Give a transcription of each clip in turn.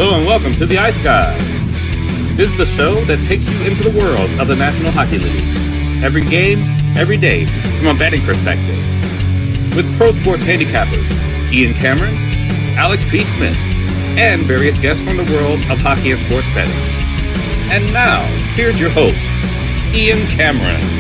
Hello and welcome to the Ice Guys. This is the show that takes you into the world of the National Hockey League. Every game, every day, from a betting perspective. With pro sports handicappers, Ian Cameron, Alex P. Smith, and various guests from the world of hockey and sports betting. And now, here's your host, Ian Cameron.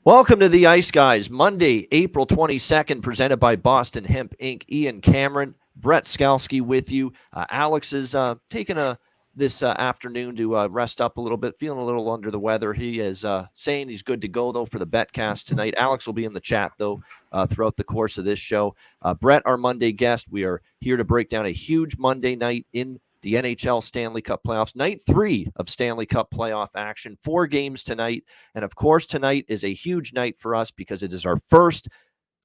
Welcome to the Ice Guys, Monday, April 22nd, presented by Boston Hemp Inc. Ian Cameron, Brett Skalski with you. Alex is taking this afternoon to rest up a little bit, feeling a little under the weather. He is saying he's good to go, though, for the betcast tonight. Alex will be in the chat, though, throughout the course of this show. Brett, our Monday guest, we are here to break down a huge Monday night in the NHL Stanley Cup playoffs. Night 3 of Stanley Cup playoff action. 4 games tonight. And, of course, tonight is a huge night for us because it is our first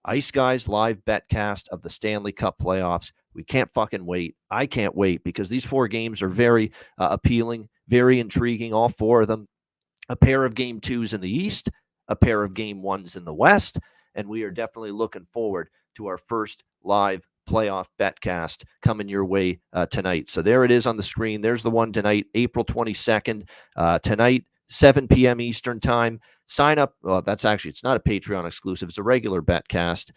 Ice Guys live betcast of the Stanley Cup playoffs. We can't fucking wait. I can't wait because these 4 games are very appealing, very intriguing, all 4 of them. A pair of game 2s in the East, a pair of game 1s in the West, and we are definitely looking forward to our first live playoff betcast coming your way tonight. So there it is on the screen. There's the one tonight, April 22nd. Tonight, 7 p.m. Eastern time. Sign up. Well, it's not a Patreon exclusive. It's a regular betcast.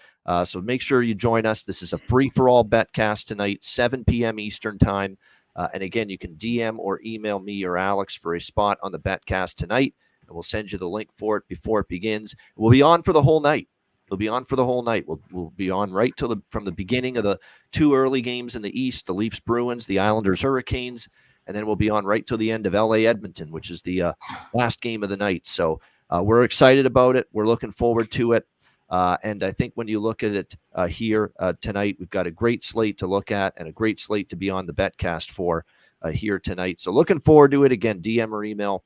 So make sure you join us. This is a free-for-all betcast tonight, 7 p.m. Eastern time. And again, you can DM or email me or Alex for a spot on the betcast tonight, and we'll send you the link for it before it begins. We'll be on for the whole night. We'll be on for the whole night. We'll be on right from the beginning of the 2 early games in the East, the Leafs Bruins, the Islanders Hurricanes, and then we'll be on right till the end of LA Edmonton, which is the last game of the night. So we're excited about it. We're looking forward to it. And I think when you look at it here tonight, we've got a great slate to look at and a great slate to be on the betcast for here tonight. So looking forward to it. Again, DM or email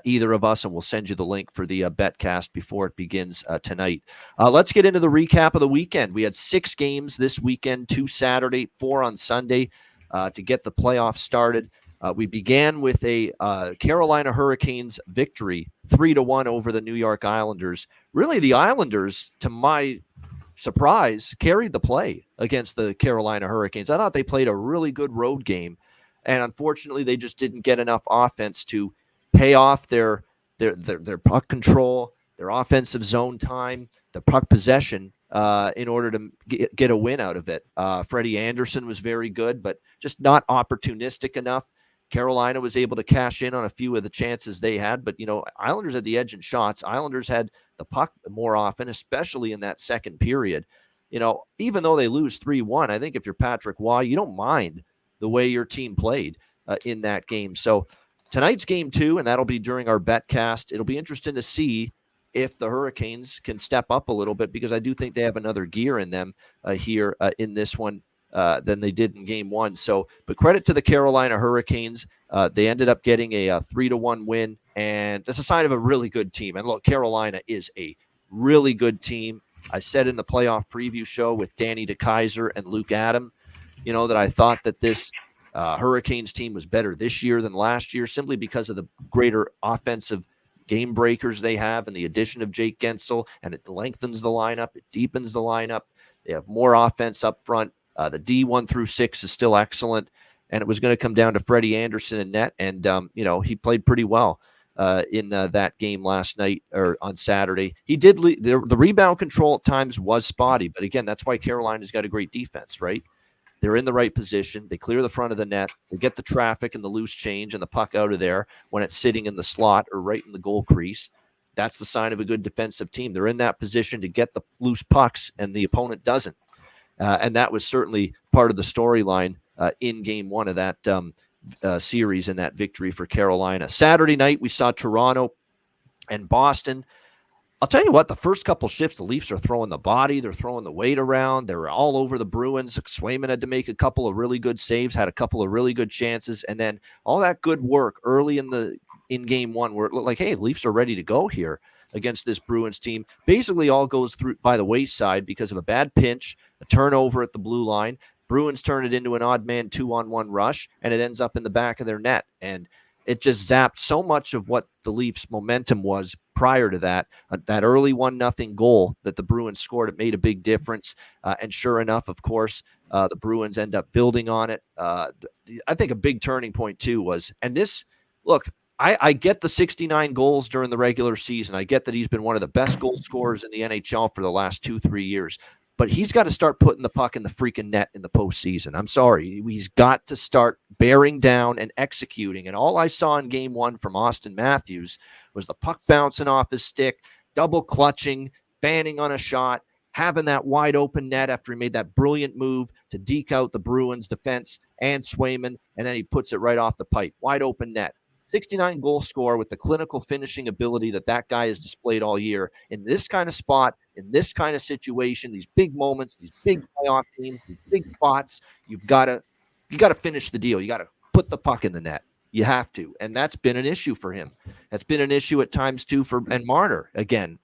either of us, and we'll send you the link for the betcast before it begins tonight. Let's get into the recap of the weekend. We had 6 games this weekend, 2 Saturday, 4 on Sunday to get the playoffs started. We began with a Carolina Hurricanes victory, 3-1 over the New York Islanders. Really, the Islanders, to my surprise, carried the play against the Carolina Hurricanes. I thought they played a really good road game, and unfortunately, they just didn't get enough offense to pay off their puck control, their offensive zone time, the puck possession in order to get a win out of it. Freddie Anderson was very good, but just not opportunistic enough. Carolina was able to cash in on a few of the chances they had, but, Islanders had the edge in shots. Islanders had the puck more often, especially in that second period. Even though they lose 3-1, I think if you're Patrick Waugh, you don't mind the way your team played in that game. So tonight's game 2, and that'll be during our betcast. It'll be interesting to see if the Hurricanes can step up a little bit because I do think they have another gear in them here in this one than they did in game 1. So, but credit to the Carolina Hurricanes. They ended up getting a 3-1 win, and that's a sign of a really good team. And look, Carolina is a really good team. I said in the playoff preview show with Danny DeKeyser and Luke Adam, that I thought that this Hurricanes team was better this year than last year simply because of the greater offensive game breakers they have and the addition of Jake Gensel, and it lengthens the lineup. It deepens the lineup. They have more offense up front. The D1 through 6 is still excellent, and it was going to come down to Freddie Anderson in net, and he played pretty well in that game last night or on Saturday. He did the rebound control at times was spotty, but again, that's why Carolina's got a great defense, right? They're in the right position. They clear the front of the net. They get the traffic and the loose change and the puck out of there when it's sitting in the slot or right in the goal crease. That's the sign of a good defensive team. They're in that position to get the loose pucks, and the opponent doesn't. And that was certainly part of the storyline in game 1 of that series and that victory for Carolina. Saturday night, we saw Toronto and Boston. I'll tell you what, the first couple shifts, the Leafs are throwing the body. They're throwing the weight around. They're all over the Bruins. Swayman had to make a couple of really good saves, had a couple of really good chances. And then all that good work early in game 1 where it looked like, hey, the Leafs are ready to go here against this Bruins team. Basically all goes through by the wayside because of a bad pinch, a turnover at the blue line. Bruins turn it into an odd man 2-on-1 rush, and it ends up in the back of their net. And it just zapped so much of what the Leafs' momentum was prior to that. That early 1-0 goal that the Bruins scored, it made a big difference. And sure enough, of course, the Bruins end up building on it. I think a big turning point, too, was, and this, look, I get the 69 goals during the regular season. I get that he's been one of the best goal scorers in the NHL for the last 2-3 years. But he's got to start putting the puck in the freaking net in the postseason. I'm sorry. He's got to start bearing down and executing. And all I saw in game one from Austin Matthews was the puck bouncing off his stick, double clutching, fanning on a shot, having that wide open net after he made that brilliant move to deke out the Bruins defense and Swayman, and then he puts it right off the pipe. Wide open net. 69 goal scorer with the clinical finishing ability that guy has displayed all year in this kind of spot, in this kind of situation, these big moments, these big playoff games, these big spots. You got to finish the deal. You got to put the puck in the net. You have to, and that's been an issue for him. That's been an issue at times too and Marner. Again,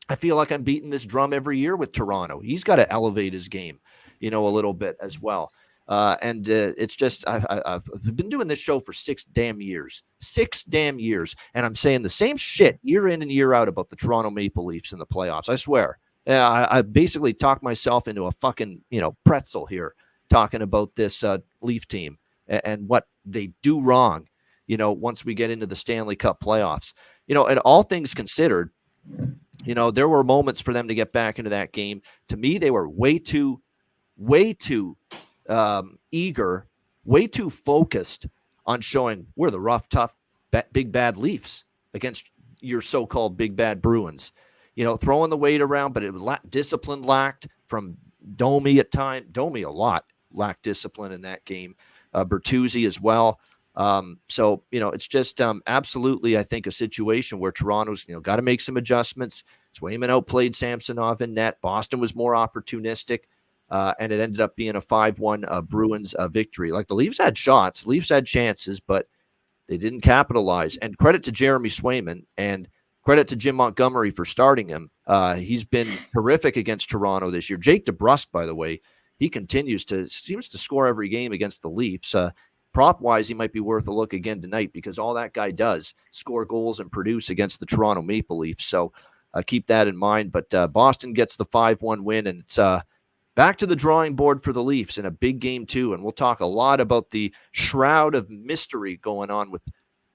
I feel like I'm beating this drum every year with Toronto. He's got to elevate his game, a little bit as well. And it's just I've been doing this show for 6 damn years, and I'm saying the same shit year in and year out about the Toronto Maple Leafs in the playoffs. I swear. I basically talked myself into a fucking pretzel here, talking about this Leaf team and what they do wrong. Once we get into the Stanley Cup playoffs, and all things considered, there were moments for them to get back into that game. To me, they were way too eager, way too focused on showing we're the rough, tough, big bad Leafs against your so-called big bad Bruins. Throwing the weight around, but it was discipline lacked from Domi at time. Domi a lot lacked discipline in that game. Bertuzzi as well. So it's just absolutely, I think, a situation where Toronto's got to make some adjustments. Swayman outplayed Samsonov in net. Boston was more opportunistic. And it ended up being a 5-1 Bruins victory. Like the Leafs had shots, Leafs had chances, but they didn't capitalize. And credit to Jeremy Swayman and credit to Jim Montgomery for starting him. He's been terrific against Toronto this year. Jake DeBrusk, by the way, he seems to score every game against the Leafs. Prop-wise, he might be worth a look again tonight because all that guy does, score goals and produce against the Toronto Maple Leafs. So keep that in mind. But Boston gets the 5-1 win, and it's back to the drawing board for the Leafs in a big game, too. And we'll talk a lot about the shroud of mystery going on with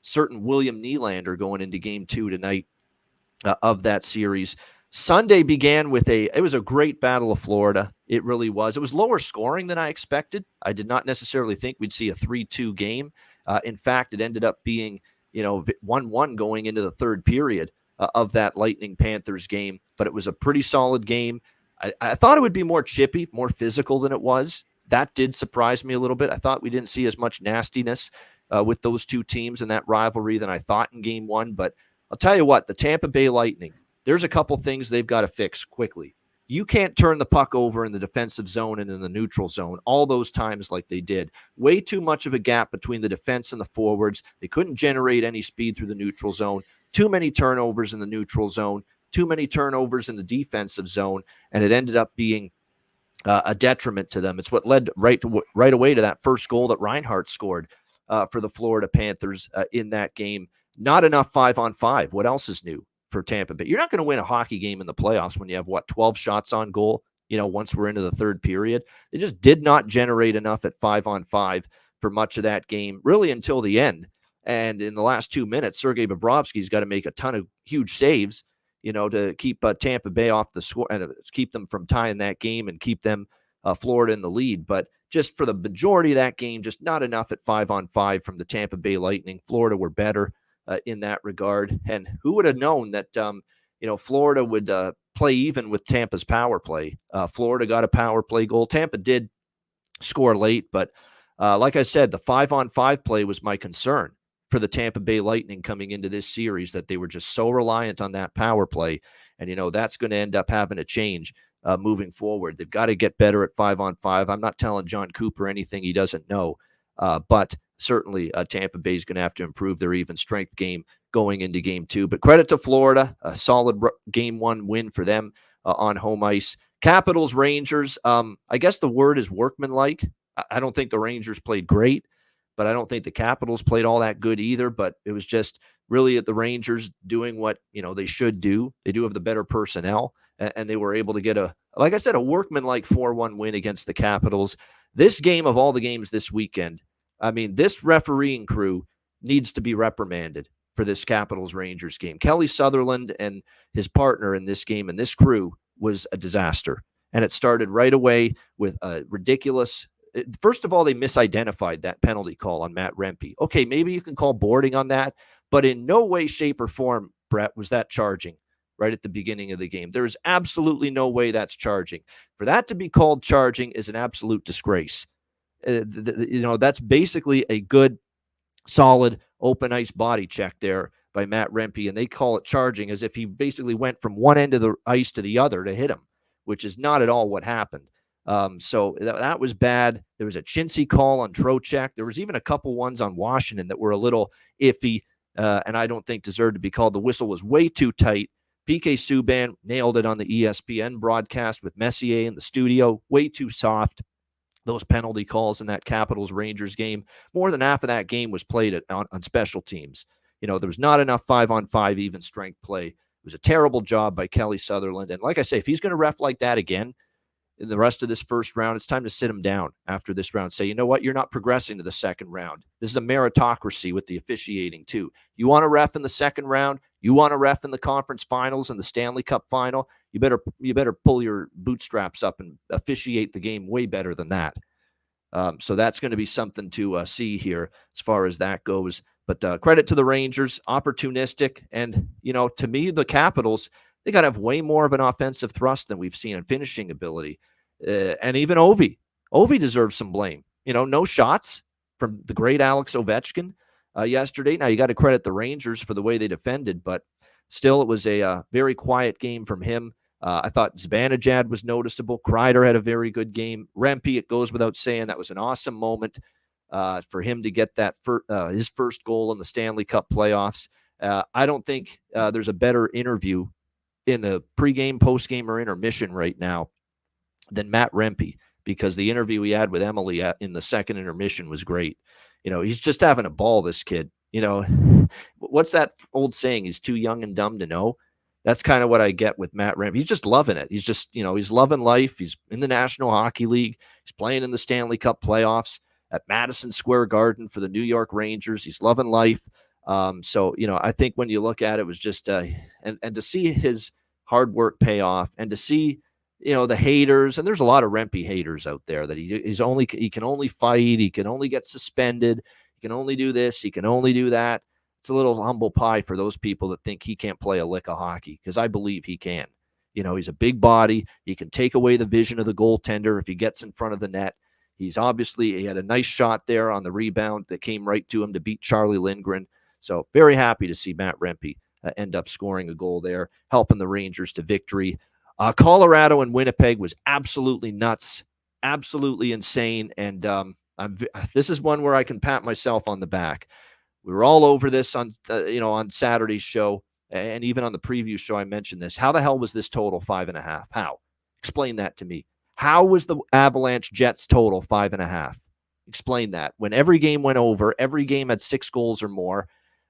certain William Nylander going into game 2 tonight of that series. Sunday began with it was a great battle of Florida. It really was. It was lower scoring than I expected. I did not necessarily think we'd see a 3-2 game. In fact, it ended up being, 1-1 going into the third period of that Lightning Panthers game. But it was a pretty solid game. I thought it would be more chippy, more physical than it was. That did surprise me a little bit. I thought we didn't see as much nastiness with those two teams in that rivalry than I thought in game 1. But I'll tell you what, the Tampa Bay Lightning, there's a couple things they've got to fix quickly. You can't turn the puck over in the defensive zone and in the neutral zone all those times like they did. Way too much of a gap between the defense and the forwards. They couldn't generate any speed through the neutral zone. Too many turnovers in the neutral zone. Too many turnovers in the defensive zone. And it ended up being a detriment to them. It's what led right away to that first goal that Reinhart scored for the Florida Panthers in that game. Not enough 5-on-5. What else is new for Tampa Bay? You're not going to win a hockey game in the playoffs when you have, 12 shots on goal, once we're into the third period. They just did not generate enough at 5-on-5 for much of that game, really until the end. And in the last 2 minutes, Sergei Bobrovsky's got to make a ton of huge saves, to keep Tampa Bay off the score and keep them from tying that game and keep them Florida in the lead. But just for the majority of that game, just not enough at 5-on-5 from the Tampa Bay Lightning. Florida were better in that regard. And who would have known that, Florida would play even with Tampa's power play? Florida got a power play goal. Tampa did score late, but like I said, the 5-on-5 play was my concern for the Tampa Bay Lightning coming into this series, that they were just so reliant on that power play. And, that's going to end up having to change moving forward. They've got to get better at 5-on-5. I'm not telling John Cooper anything he doesn't know, but certainly Tampa Bay is going to have to improve their even strength game going into game 2. But credit to Florida, a solid game 1 win for them on home ice. Capitals, Rangers, I guess the word is workmanlike. I don't think the Rangers played great, but I don't think the Capitals played all that good either. But it was just really the Rangers doing what, they should do. They do have the better personnel, and they were able to get like I said, a workmanlike 4-1 win against the Capitals. This game of all the games this weekend, I mean, this refereeing crew needs to be reprimanded for this Capitals-Rangers game. Kelly Sutherland and his partner in this game and this crew was a disaster. And it started right away with a ridiculous. First of all, they misidentified that penalty call on Matt Rempe. Okay, maybe you can call boarding on that, but in no way, shape, or form, Brett, was that charging right at the beginning of the game. There is absolutely no way that's charging. For that to be called charging is an absolute disgrace. That's basically a good, solid, open ice body check there by Matt Rempe, and they call it charging as if he basically went from one end of the ice to the other to hit him, which is not at all what happened. So that was bad. There was a chintzy call on Trocheck. There was even a couple ones on Washington that were a little iffy, and I don't think deserved to be called. The whistle was way too tight. PK Subban nailed it on the ESPN broadcast with Messier in the studio. Way too soft. Those penalty calls in that Capitals-Rangers game, more than half of that game was played on special teams. There was not enough 5-on-5 even strength play. It was a terrible job by Kelly Sutherland. And like I say, if he's going to ref like that again in the rest of this first round, it's time to sit him down after this round. Say, you know what? You're not progressing to the second round. This is a meritocracy with the officiating, too. You want to ref in the second round? You want to ref in the conference finals and the Stanley Cup final? You better pull your bootstraps up and officiate the game way better than that. So that's going to be something to see here as far as that goes. But credit to the Rangers, opportunistic. And, to me, the Capitals, they got to have way more of an offensive thrust than we've seen in finishing ability. And even Ovi deserves some blame. No shots from the great Alex Ovechkin yesterday. Now, you got to credit the Rangers for the way they defended, but still, it was a very quiet game from him. I thought Zibanejad was noticeable. Kreider had a very good game. Rempe, it goes without saying, that was an awesome moment for him to get that his first goal in the Stanley Cup playoffs. I don't think there's a better interview in the pregame, postgame, or intermission right now than Matt Rempe, because the interview he had with Emily in the second intermission was great. He's just having a ball, this kid. What's that old saying? He's too young and dumb to know. That's kind of what I get with Matt Rempe. He's just loving it. He's just, he's loving life. He's in the National Hockey League. He's playing in the Stanley Cup playoffs at Madison Square Garden for the New York Rangers. He's loving life. So, I think when you look at it, was just, and to see his hard work pay off, and to see, the haters, and there's a lot of Rempe haters out there that he can only fight. He can only get suspended. He can only do this. He can only do that. It's a little humble pie for those people that think he can't play a lick of hockey, because I believe he can. He's a big body. He can take away the vision of the goaltender if he gets in front of the net. He had a nice shot there on the rebound that came right to him to beat Charlie Lindgren. So very happy to see Matt Rempe end up scoring a goal there, helping the Rangers to victory. Colorado and Winnipeg was absolutely nuts, absolutely insane. And this is one where I can pat myself on the back. We were all over this on Saturday's show, and even on the preview show I mentioned this. How the hell was this total 5.5? How? Explain that to me. How was the Avalanche Jets total 5.5? Explain that. When every game went over, every game had 6 goals or more.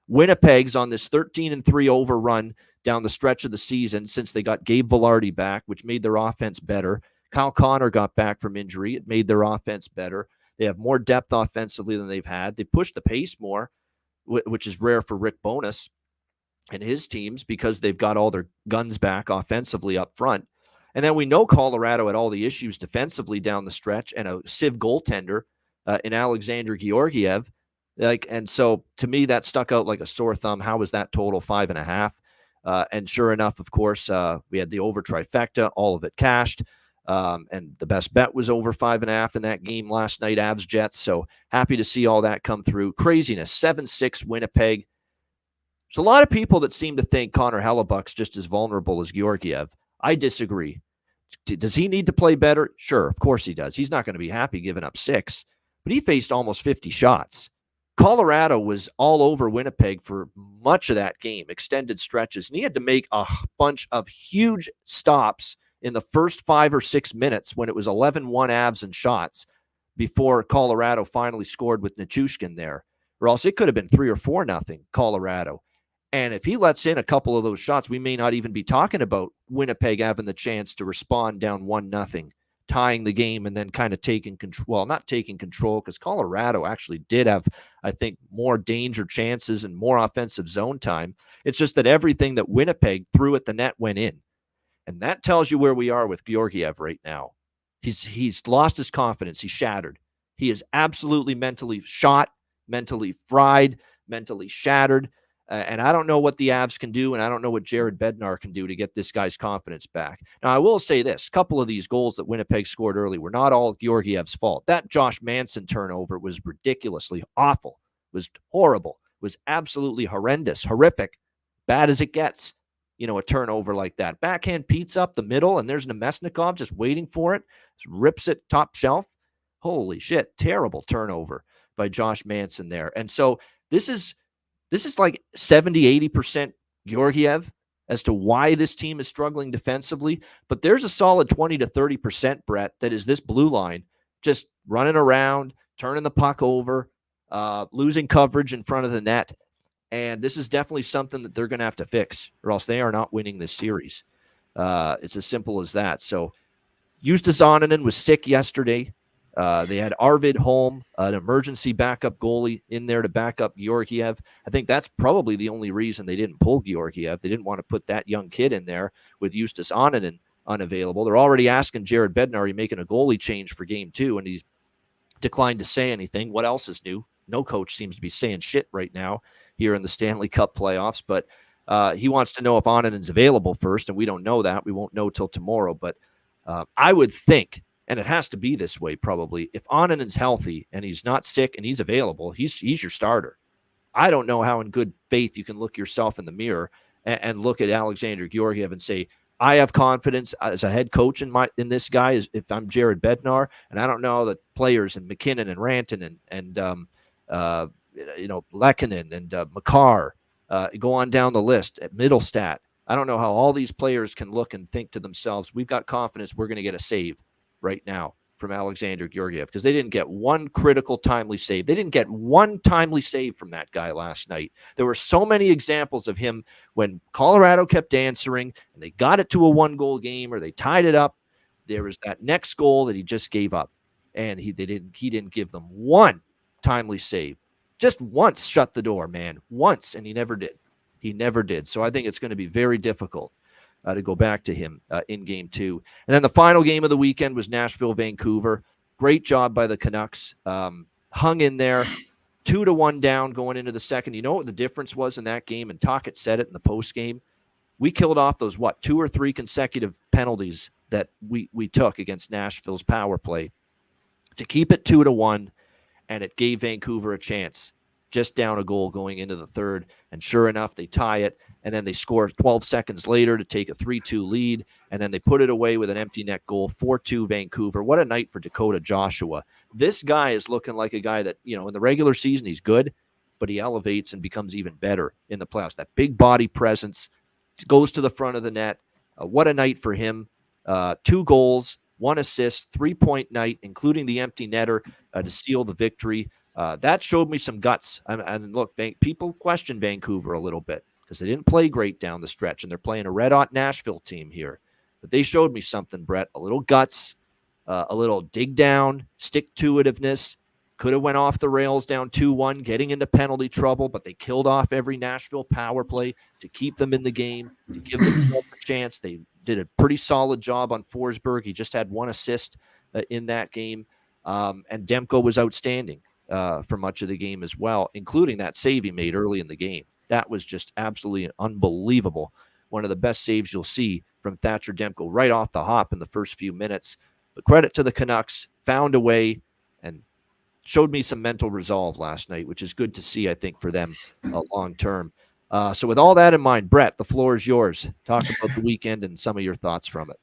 Winnipeg's on this 13-3 overrun down the stretch of the season since they got Gabe Vilardi back, which made their offense better. Kyle Connor got back from injury. It made their offense better. They have more depth offensively than they've had. They pushed the pace more, which is rare for Rick Bowness and his teams, because they've got all their guns back offensively up front. And then we know Colorado had all the issues defensively down the stretch, and a sieve goaltender in Alexander Georgiev. And so to me, that stuck out like a sore thumb. How was that total 5.5? And sure enough, of course, we had the over trifecta, all of it cashed. And the best bet was over 5.5 in that game last night, Avs Jets. So happy to see all that come through. Craziness, 7-6 Winnipeg. There's a lot of people that seem to think Connor Hellebuck's just as vulnerable as Georgiev. I disagree. Does he need to play better? Sure, of course he does. He's not going to be happy giving up 6, but he faced almost 50 shots. Colorado was all over Winnipeg for much of that game, extended stretches, and he had to make a bunch of huge stops in the first 5 or 6 minutes when it was 11-1 Avs and shots before Colorado finally scored with Nichushkin there, or else it could have been 3 or 4-0 Colorado. And if he lets in a couple of those shots, we may not even be talking about Winnipeg having the chance to respond down 1-0, tying the game, and then kind of taking control. Well, not taking control, because Colorado actually did have, I think, more danger chances and more offensive zone time. It's just that everything that Winnipeg threw at the net went in. And that tells you where we are with Georgiev right now. He's lost his confidence. He's shattered. He is absolutely mentally shot, mentally fried, mentally shattered. And I don't know what the Avs can do, and I don't know what Jared Bednar can do to get this guy's confidence back. Now, I will say this. A couple of these goals that Winnipeg scored early were not all Georgiev's fault. That Josh Manson turnover was ridiculously awful, was horrible, was absolutely horrendous, horrific, bad as it gets. A turnover like that. Backhand pizza up the middle, and there's Nemesnikov just waiting for it. Just rips it top shelf. Holy shit, terrible turnover by Josh Manson there. And so this is like 70, 80% Georgiev as to why this team is struggling defensively. But there's a solid 20 to 30%, Brett, that is this blue line just running around, turning the puck over, losing coverage in front of the net. And this is definitely something that they're going to have to fix, or else they are not winning this series. It's as simple as that. So Justus Onanen was sick yesterday. They had Arvid Holm, an emergency backup goalie, in there to back up Georgiev. I think that's probably the only reason they didn't pull Georgiev. They didn't want to put that young kid in there with Justus Onanen unavailable. They're already asking Jared Bednar, are you making a goalie change for game 2? And he's declined to say anything. What else is new? No coach seems to be saying shit right now here in the Stanley Cup playoffs, but he wants to know if Onanen's available first, and we don't know that. We won't know till tomorrow, but I would think, and it has to be this way probably, if Onanen's healthy and he's not sick and he's available, he's your starter. I don't know how in good faith you can look yourself in the mirror and look at Alexander Georgiev and say, I have confidence as a head coach in this guy if I'm Jared Bednar, and I don't know that players and McKinnon and Rantanen and Lehkonen and Makar, go on down the list at Middlestat. I don't know how all these players can look and think to themselves, we've got confidence we're going to get a save right now from Alexander Georgiev, because they didn't get one critical timely save. They didn't get one timely save from that guy last night. There were so many examples of him when Colorado kept answering and they got it to a 1-goal game or they tied it up. There was that next goal that he just gave up, and he didn't give them one timely save. Just once shut the door, man. Once, and he never did. He never did. So I think it's going to be very difficult to go back to him in game 2. And then the final game of the weekend was Nashville-Vancouver. Great job by the Canucks. Hung in there, 2-1 down going into the second. You know what the difference was in that game? And Tocchet said it in the post game. We killed off those, 2 or 3 consecutive penalties that we took against Nashville's power play to keep it 2-1. And it gave Vancouver a chance, just down a goal going into the third. And sure enough, they tie it. And then they score 12 seconds later to take a 3-2 lead. And then they put it away with an empty net goal, 4-2 Vancouver. What a night for Dakota Joshua. This guy is looking like a guy that, in the regular season, he's good, but he elevates and becomes even better in the playoffs. That big body presence goes to the front of the net. What a night for him. 2 goals, 1 assist, 3-point night, including the empty netter to seal the victory. That showed me some guts. And look, people question Vancouver a little bit because they didn't play great down the stretch, and they're playing a red-hot Nashville team here. But they showed me something, Brett, a little guts, a little dig down, stick-to-itiveness. Could have went off the rails down 2-1, getting into penalty trouble, but they killed off every Nashville power play to keep them in the game, to give them a chance. They did a pretty solid job on Forsberg. He just had 1 assist in that game. And Demko was outstanding for much of the game as well, including that save he made early in the game. That was just absolutely unbelievable. One of the best saves you'll see from Thatcher Demko right off the hop in the first few minutes. But credit to the Canucks, found a way and showed me some mental resolve last night, which is good to see, I think, for them long term. So with all that in mind, Brett, the floor is yours. Talk about the weekend and some of your thoughts from it.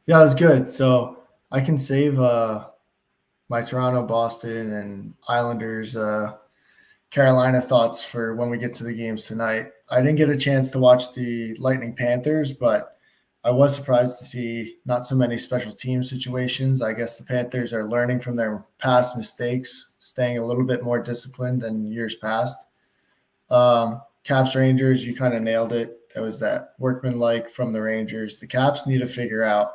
Yeah, it was good. So I can save my Toronto, Boston, and Islanders Carolina thoughts for when we get to the games tonight. I didn't get a chance to watch the Lightning Panthers, but I was surprised to see not so many special team situations. I guess the Panthers are learning from their past mistakes, staying a little bit more disciplined than years past. Caps Rangers, you kind of nailed it. It was that workmanlike from the Rangers. The Caps need to figure out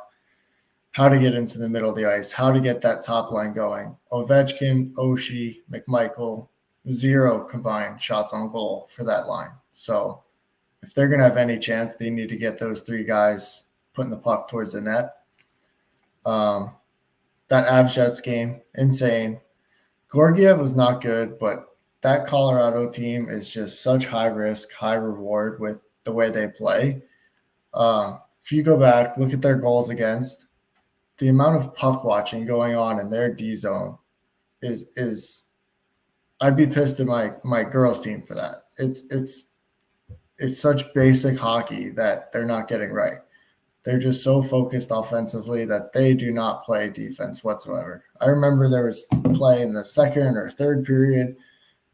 how to get into the middle of the ice, how to get that top line going. Ovechkin, Oshie, McMichael, 0 combined shots on goal for that line. So if they're going to have any chance, they need to get those 3 guys putting the puck towards the net. That Avs-Jets game, insane. Georgiev was not good, but that Colorado team is just such high risk, high reward with the way they play. If you go back, look at their goals against, the amount of puck watching going on in their D zone is I'd be pissed at my girls team for that. It's such basic hockey that they're not getting right. They're just so focused offensively that they do not play defense whatsoever. I remember there was play in the second or third period.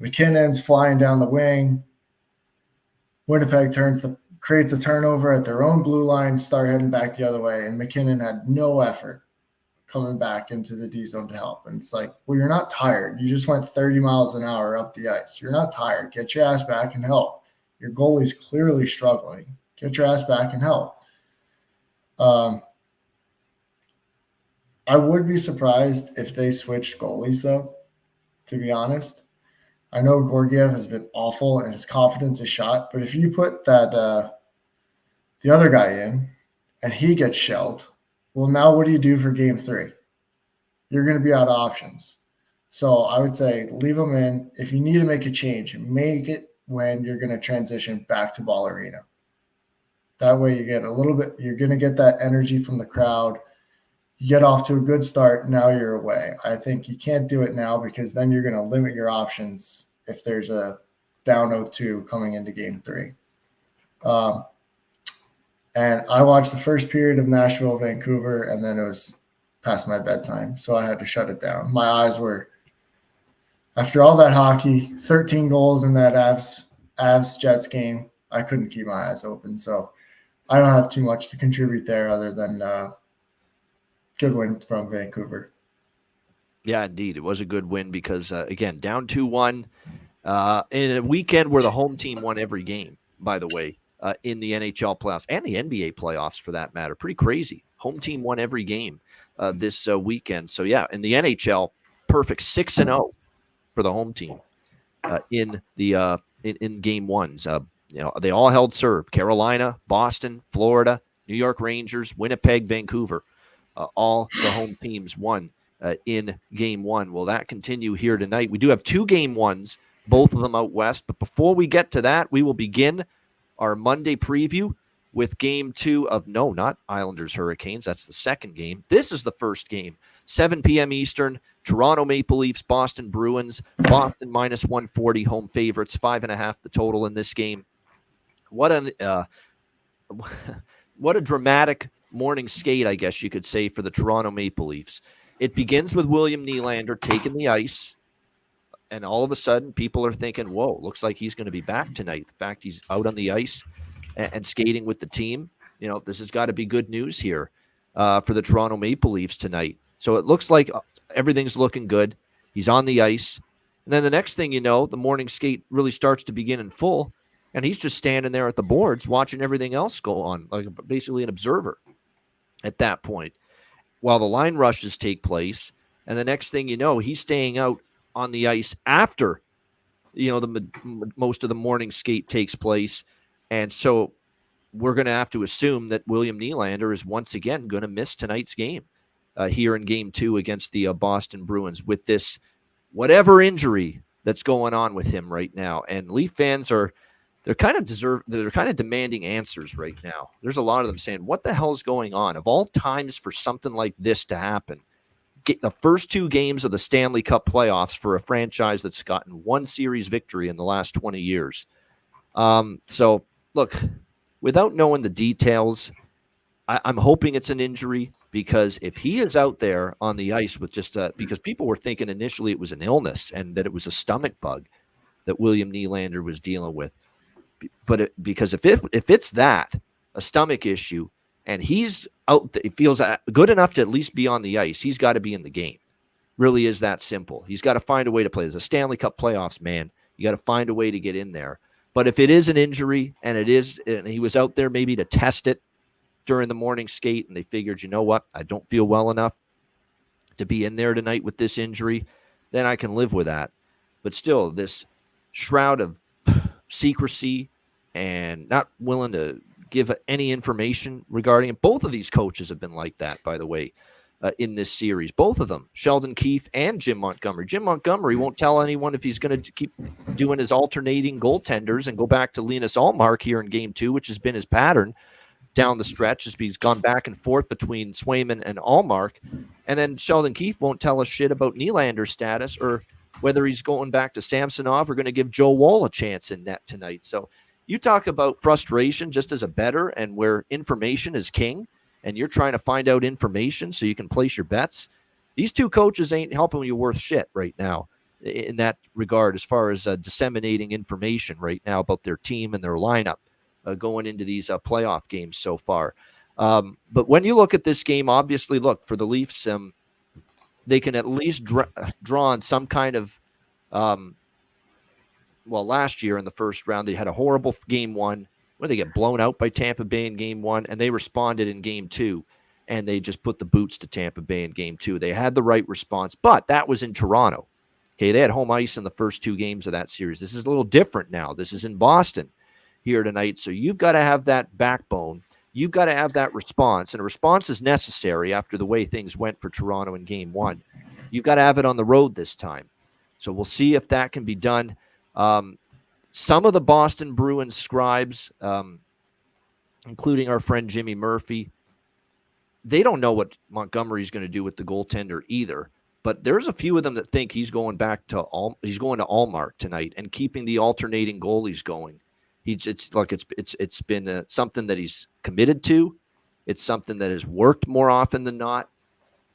McKinnon's flying down the wing. Winnipeg creates a turnover at their own blue line, start heading back the other way, and McKinnon had no effort coming back into the D zone to help. And it's like, well, you're not tired. You just went 30 miles an hour up the ice. You're not tired. Get your ass back and help. Your goalie's clearly struggling. Get your ass back and help. I would be surprised if they switched goalies, though, to be honest. I know Georgiev has been awful and his confidence is shot, but if you put that the other guy in and he gets shelled, well, now what do you do for game 3? You're going to be out of options. So I would say leave him in. If you need to make a change, make it when you're going to transition back to Ball Arena. That way you get a little bit, you're going to get that energy from the crowd. You get off to a good start. Now you're away. I think you can't do it now because then you're going to limit your options if there's a down 0-2 coming into game 3. And I watched the first period of Nashville, Vancouver, and then it was past my bedtime. So I had to shut it down. My eyes were, after all that hockey, 13 goals in that Avs-Jets game, I couldn't keep my eyes open. So I don't have too much to contribute there other than good win from Vancouver. Yeah, indeed. It was a good win because, again, down 2-1 in a weekend where the home team won every game, by the way, in the NHL playoffs and the NBA playoffs for that matter. Pretty crazy. Home team won every game this weekend. So, yeah, in the NHL, perfect 6-0 for the home team in the in game ones. They all held serve. Carolina, Boston, Florida, New York Rangers, Winnipeg, Vancouver. All the home teams won in game 1. Will that continue here tonight? We do have 2 game 1s, both of them out west. But before we get to that, we will begin our Monday preview with game 2 of, no, not Islanders Hurricanes. That's the second game. This is the first game. 7 p.m. Eastern, Toronto Maple Leafs, Boston Bruins. Boston minus 140, home favorites, 5.5 the total in this game. What a dramatic morning skate, I guess you could say, for the Toronto Maple Leafs. It begins with William Nylander taking the ice, and all of a sudden people are thinking, whoa, looks like he's going to be back tonight. The fact he's out on the ice and skating with the team, this has got to be good news here for the Toronto Maple Leafs tonight. So it looks like everything's looking good. He's on the ice. And then the next thing you know, the morning skate really starts to begin in full, and he's just standing there at the boards watching everything else go on, like basically an observer at that point, while the line rushes take place. And the next thing you know, he's staying out on the ice after, the most of the morning skate takes place. And so we're going to have to assume that William Nylander is once again going to miss tonight's game here in game 2 against the Boston Bruins with this whatever injury that's going on with him right now. And Leaf fans they're kind of demanding answers right now. There's a lot of them saying, what the hell is going on? Of all times for something like this to happen, get the first 2 games of the Stanley Cup playoffs for a franchise that's gotten 1 series victory in the last 20 years. So, look, without knowing the details, I'm hoping it's an injury, because if he is out there on the ice with just because people were thinking initially it was an illness and that it was a stomach bug that William Nylander was dealing with. But because if it's that, a stomach issue, and he's out. He feels good enough to at least be on the ice. He's got to be in the game. Really is that simple. He's got to find a way to play. There's a Stanley Cup playoffs, man. You got to find a way to get in there. But if it is an injury and he was out there maybe to test it during the morning skate, and they figured, you know what, I don't feel well enough to be in there tonight with this injury, then I can live with that. But still, this shroud of secrecy and not willing to give any information regarding it. Both of these coaches have been like that, by the way, in this series. Both of them, Sheldon Keefe and Jim Montgomery. Jim Montgomery won't tell anyone if he's going to keep doing his alternating goaltenders and go back to Linus Ullmark here in Game 2, which has been his pattern down the stretch, as he's gone back and forth between Swayman and Ullmark. And then Sheldon Keefe won't tell us shit about Nylander's status or whether he's going back to Samsonov or going to give Joe Woll a chance in net tonight. So you talk about frustration just as a bettor and where information is king, and you're trying to find out information so you can place your bets. These two coaches ain't helping you worth shit right now in that regard, as far as disseminating information right now about their team and their lineup going into these playoff games so far. But when you look at this game, obviously, look, for the Leafs, they can at least draw on some kind of, last year in the first round, they had a horrible Game 1 where they get blown out by Tampa Bay in Game 1, and they responded in Game 2, and they just put the boots to Tampa Bay in Game 2. They had the right response, but that was in Toronto. Okay, they had home ice in the first 2 games of that series. This is a little different now. This is in Boston here tonight, so you've got to have that backbone. You've got to have that response, and a response is necessary after the way things went for Toronto in Game 1. You've got to have it on the road this time. So we'll see if that can be done. Some of the Boston Bruins scribes, including our friend Jimmy Murphy, they don't know what Montgomery's going to do with the goaltender either. But there's a few of them that think he's going to Ullmark tonight and keeping the alternating goalies going. It's been something that he's committed to. It's something that has worked more often than not,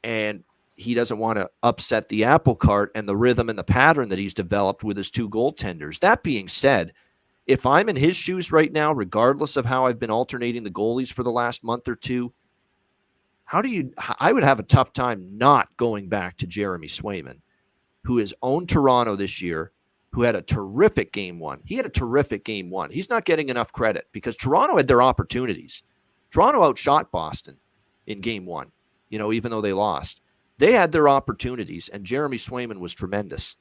and he doesn't want to upset the apple cart and the rhythm and the pattern that he's developed with his 2 goaltenders. That being said, if I'm in his shoes right now, regardless of how I've been alternating the goalies for the last month or 2, I would have a tough time not going back to Jeremy Swayman, who has owned Toronto this year, who had a terrific Game 1. He had a terrific Game 1. He's not getting enough credit because Toronto had their opportunities. Toronto outshot Boston in Game 1, even though they lost. They had their opportunities, and Jeremy Swayman was tremendous.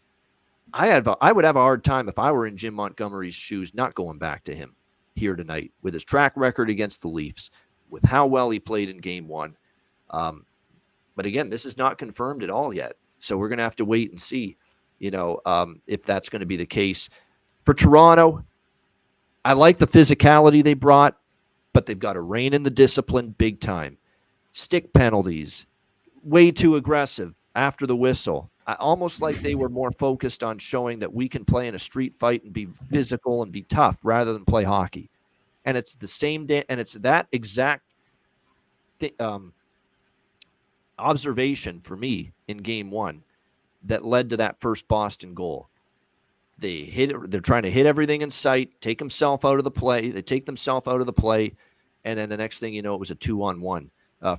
I would have a hard time if I were in Jim Montgomery's shoes not going back to him here tonight with his track record against the Leafs, with how well he played in Game 1. But again, this is not confirmed at all yet, so we're going to have to wait and see, if that's going to be the case. For Toronto, I like the physicality they brought, but they've got to rein in the discipline big time. Stick penalties, way too aggressive after the whistle. Almost like they were more focused on showing that we can play in a street fight and be physical and be tough rather than play hockey. And it's the same day, and it's that exact observation for me in Game 1 that led to that first Boston goal. They're trying to hit everything in sight, take themselves out of the play. They take themselves out of the play, and then the next thing you know, it was a 2-on-1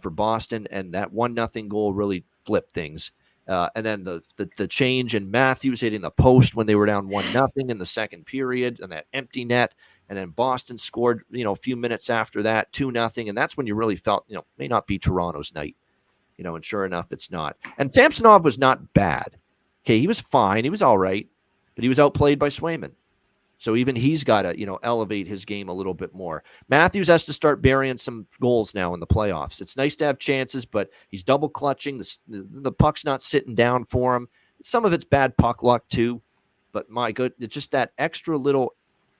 for Boston, and that 1-0 goal really flipped things. And then the change in Matthews hitting the post when they were down 1-0 in the second period, and that empty net, and then Boston scored, a few minutes after that, 2-0, and that's when you really felt, may not be Toronto's night, and sure enough, it's not. And Samsonov was not bad. Okay, he was fine, he was all right, but he was outplayed by Swayman. So even he's got to, elevate his game a little bit more. Matthews has to start burying some goals now in the playoffs. It's nice to have chances, but he's double clutching. The puck's not sitting down for him. Some of it's bad puck luck too, but my good, it's just that extra little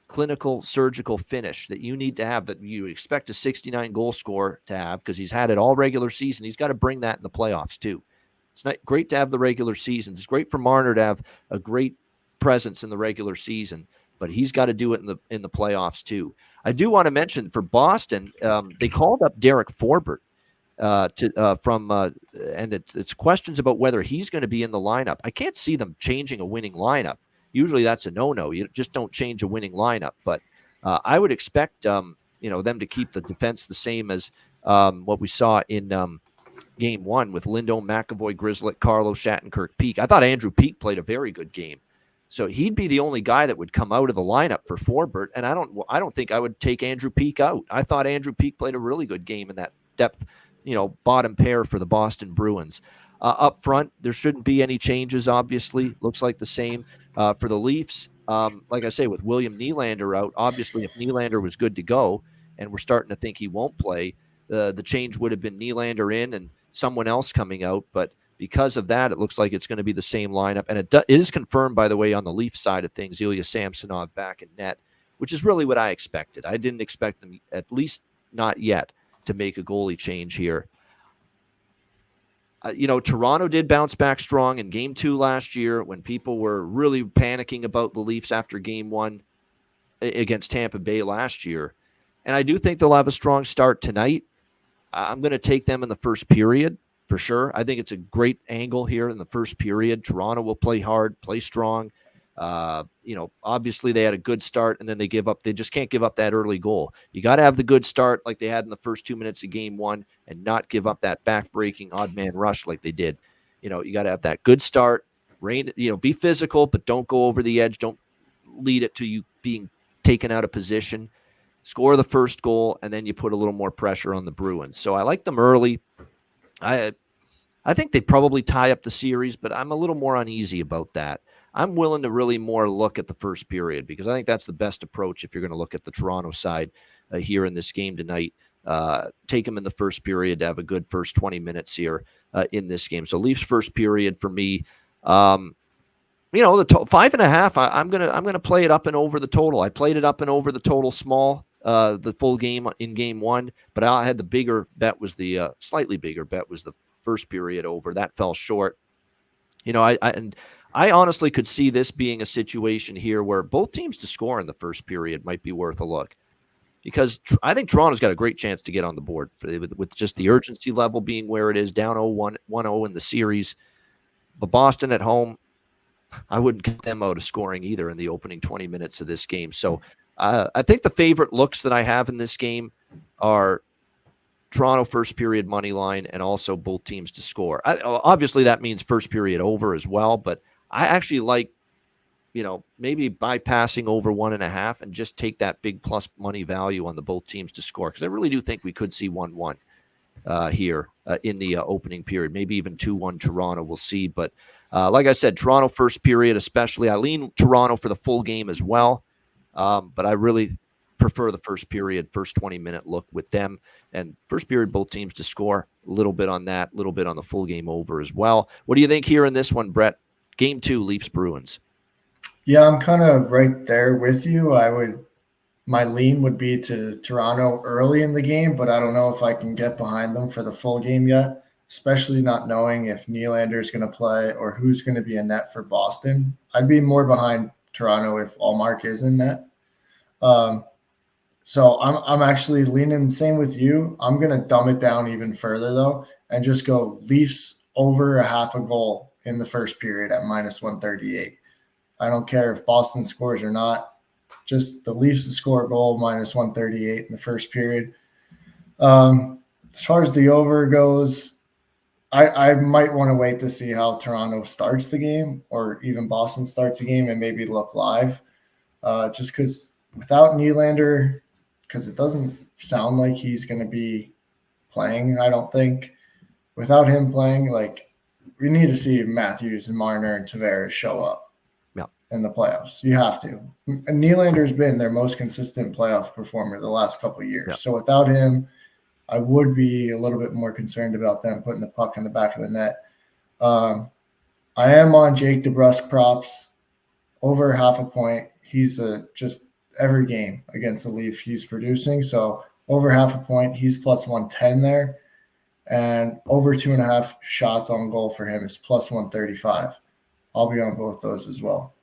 clinical surgical finish that you need to have, that you expect a 69 goal scorer to have, because he's had it all regular season. He's got to bring that in the playoffs too. It's not great to have the regular season. It's great for Marner to have a great presence in the regular season, but he's got to do it in the playoffs too. I do want to mention for Boston, they called up Derek Forbort and it's questions about whether he's going to be in the lineup. I can't see them changing a winning lineup. Usually that's a no-no. You just don't change a winning lineup. But I would expect them to keep the defense the same as what we saw in game one with Lindholm, McAvoy, Grzelcyk, Carlo, Shattenkirk, Peak. I thought Andrew Peak played a very good game. So he'd be the only guy that would come out of the lineup for Forbert, and I don't think I would take Andrew Peak out. I thought Andrew Peak played a really good game in that depth, bottom pair for the Boston Bruins. Up front, there shouldn't be any changes, obviously. Looks like the same for the Leafs. Like I say, with William Nylander out, obviously if Nylander was good to go, and we're starting to think he won't play, the change would have been Nylander in and someone else coming out. But because of that, it looks like it's going to be the same lineup. And it is confirmed, by the way, on the Leafs side of things, Ilya Samsonov back in net, which is really what I expected. I didn't expect them, at least not yet, to make a goalie change here. Toronto did bounce back strong in game 2 last year when people were really panicking about the Leafs after game 1 against Tampa Bay last year. And I do think they'll have a strong start tonight. I'm going to take them in the first period for sure. I think it's a great angle here in the first period. Toronto will play hard, play strong. Obviously they had a good start and then they give up. They just can't give up that early goal. You got to have the good start like they had in the first 2 minutes of game 1 and not give up that back-breaking odd man rush like they did. You got to have that good start, be physical, but don't go over the edge. Don't lead it to you being taken out of position. Score the first goal, and then you put a little more pressure on the Bruins. So I like them early. I think they probably tie up the series, but I'm a little more uneasy about that. I'm willing to really more look at the first period because I think that's the best approach if you're going to look at the Toronto side here in this game tonight. Take them in the first period to have a good first 20 minutes here in this game. So Leafs first period for me. The 5.5. I'm gonna play it up and over the total. I played it up and over the total small. The full game in game 1, but I had the bigger bet was the slightly bigger bet was the first period over. That fell short. I honestly could see this being a situation here where both teams to score in the first period might be worth a look because I think Toronto's got a great chance to get on the board with just the urgency level being where it is, down 1-0 in the series. But Boston at home, I wouldn't get them out of scoring either in the opening 20 minutes of this game. So I think the favorite looks that I have in this game are Toronto first period money line and also both teams to score. Obviously, that means first period over as well, but I actually like, maybe bypassing over 1.5 and just take that big plus money value on the both teams to score because I really do think we could see 1-1 here in the opening period, maybe even 2-1 Toronto. We'll see. But like I said, Toronto first period especially. I lean Toronto for the full game as well. But I really prefer the first period, first 20-minute look with them. And first period, both teams to score. A little bit on that, a little bit on the full game over as well. What do you think here in this one, Brett? Game 2, Leafs Bruins. Yeah, I'm kind of right there with you. My lean would be to Toronto early in the game, but I don't know if I can get behind them for the full game yet, especially not knowing if Nylander is going to play or who's going to be in net for Boston. I'd be more behind Toronto if Allmark is in net. So I'm actually leaning the same with you. I'm going to dumb it down even further though, and just go Leafs over 0.5 goal in the first period at -138. I don't care if Boston scores or not, just the Leafs to score a goal -138 in the first period. As far as the over goes, I might want to wait to see how Toronto starts the game or even Boston starts the game and maybe look live. Just because without Nylander, because it doesn't sound like he's going to be playing, I don't think. Without him playing, we need to see Matthews and Marner and Tavares show up in the playoffs. You have to. And Nylander's been their most consistent playoff performer the last couple of years. Yeah. So without him, I would be a little bit more concerned about them putting the puck in the back of the net. I am on Jake DeBrusk props over 0.5 point. He's just every game against the Leafs he's producing. So over 0.5 point, he's +110 there. And over 2.5 shots on goal for him is +135. I'll be on both those as well.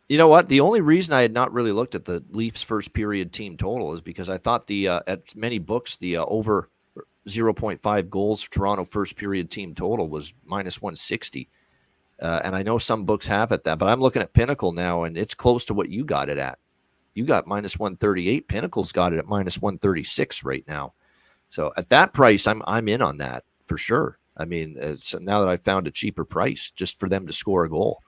You know what? The only reason I had not really looked at the Leafs first period team total is because I thought at many books, the over 0.5 goals for Toronto first period team total was -160. And I know some books have it that, but I'm looking at Pinnacle now and it's close to what you got it at. you got minus 138. Pinnacle's got it at minus 136 right now. So at that price, I'm in on that for sure. I mean, now that I found a cheaper price just for them to score a goal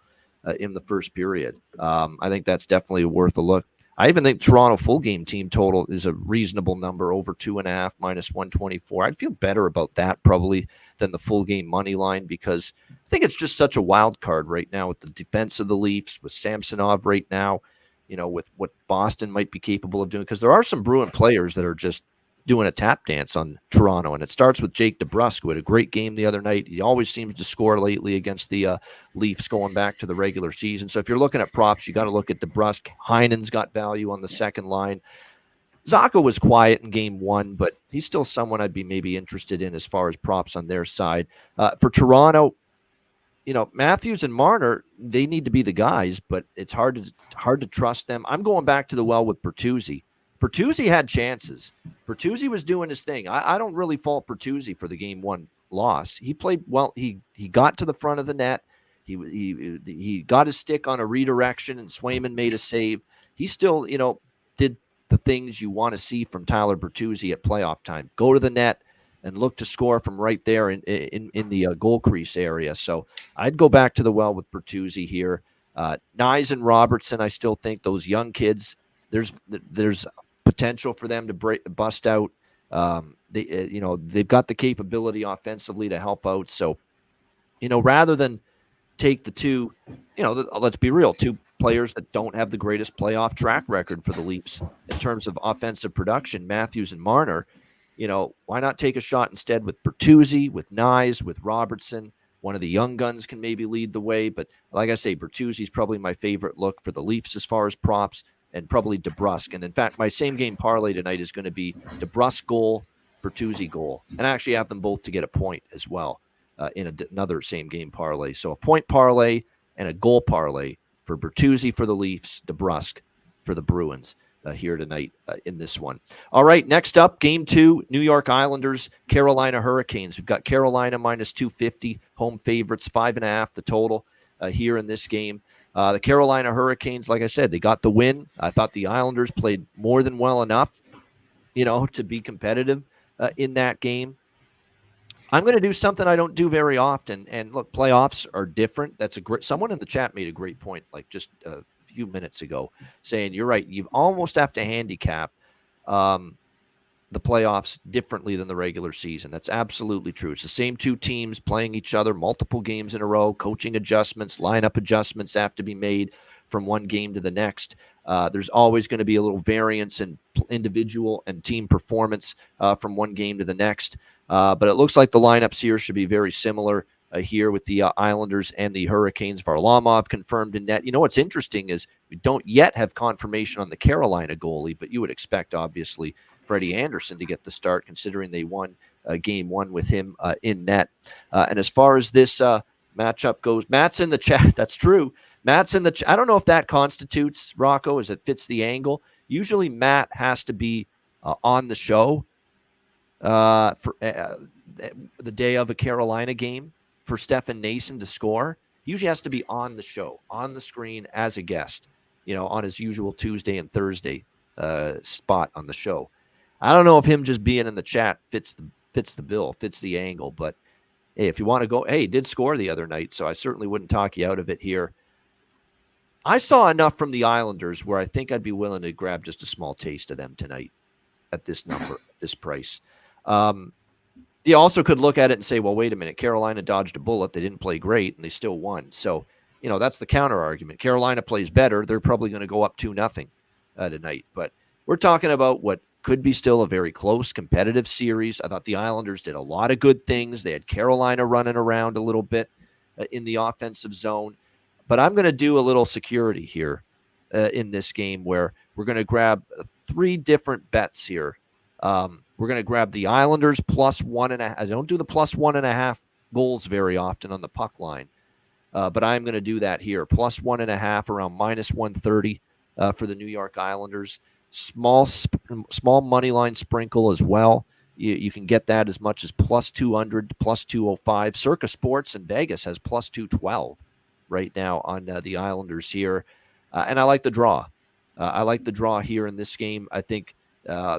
in the first period, I think that's definitely worth a look. I even think Toronto full game team total is a reasonable number, over 2.5, minus 124. I'd feel better about that probably than the full game money line, because I think it's just such a wild card right now with the defense of the Leafs, with Samsonov right now, with what Boston might be capable of doing, because there are some Bruin players that are just doing a tap dance on Toronto. And it starts with Jake DeBrusk, who had a great game the other night. He always seems to score lately against the Leafs going back to the regular season. So if you're looking at props, you got to look at DeBrusk. Heinen's got value on the second line. Zacha was quiet in game one, but he's still someone I'd be maybe interested in as far as props on their side. For Toronto, Matthews and Marner, they need to be the guys, but it's hard to trust them. I'm going back to the well with Bertuzzi. Bertuzzi had chances. Bertuzzi was doing his thing. I don't really fault Bertuzzi for the game one loss. He played well. He got to the front of the net. He got his stick on a redirection, and Swayman made a save. He still, did the things you want to see from Tyler Bertuzzi at playoff time. Go to the net and look to score from right there in the goal crease area. So I'd go back to the well with Bertuzzi here. Nyes and Robertson, I still think those young kids, there's potential for them to bust out. They've got the capability offensively to help out. So, rather than take the two, let's be real, two players that don't have the greatest playoff track record for the Leafs in terms of offensive production, Matthews and Marner, why not take a shot instead with Bertuzzi, with Nyes, with Robertson? One of the young guns can maybe lead the way. But like I say, Bertuzzi's probably my favorite look for the Leafs as far as props, and probably DeBrusk. And in fact, my same game parlay tonight is going to be DeBrusk goal, Bertuzzi goal. And I actually have them both to get a point as well in another same game parlay. So a point parlay and a goal parlay for Bertuzzi for the Leafs, DeBrusk for the Bruins here tonight in this one. All right, next up, game 2, New York Islanders, Carolina Hurricanes. We've got Carolina minus 250, home favorites, 5.5 the total here in this game. The Carolina Hurricanes, like I said, they got the win. I thought the Islanders played more than well enough, to be competitive in that game. I'm going to do something I don't do very often. And look, playoffs are different. Someone in the chat made a great point, like just a few minutes ago, saying you're right. You almost have to handicap the playoffs differently than the regular season. That's absolutely true. It's the same two teams playing each other multiple games in a row. Coaching adjustments, lineup adjustments have to be made from one game to the next. There's always going to be a little variance in individual and team performance from one game to the next. But it looks like the lineups here should be very similar here with the Islanders and the Hurricanes. Varlamov confirmed in net. What's interesting is we don't yet have confirmation on the Carolina goalie, but you would expect, obviously, Freddie Anderson to get the start, considering they won game one with him in net. And as far as this matchup goes, Matt's in the chat. That's true. Matt's in the chat. I don't know if that constitutes, Rocco, as it fits the angle. Usually Matt has to be on the show for the day of a Carolina game for Stefan Nason to score. He usually has to be on the show, on the screen as a guest, on his usual Tuesday and Thursday spot on the show. I don't know if him just being in the chat fits the bill, fits the angle, but hey, if you want to go, he did score the other night, so I certainly wouldn't talk you out of it here. I saw enough from the Islanders where I think I'd be willing to grab just a small taste of them tonight at this number, at this price. You also could look at it and say, well, wait a minute, Carolina dodged a bullet. They didn't play great, and they still won. So, that's the counter argument. Carolina plays better. They're probably going to go up 2-0 tonight. But we're talking about what could be still a very close, competitive series. I thought the Islanders did a lot of good things. They had Carolina running around a little bit in the offensive zone. But I'm going to do a little security here in this game where we're going to grab 3 different bets here. We're going to grab the Islanders plus 1.5. I don't do the plus 1.5 goals very often on the puck line, but I'm going to do that here. Plus 1.5 around minus 130 for the New York Islanders. Small money line sprinkle as well. You can get that as much as plus 200 to plus 205. Circa Sports in Vegas has plus 212 right now on the Islanders here. And I like the draw I like the draw here in this game. I think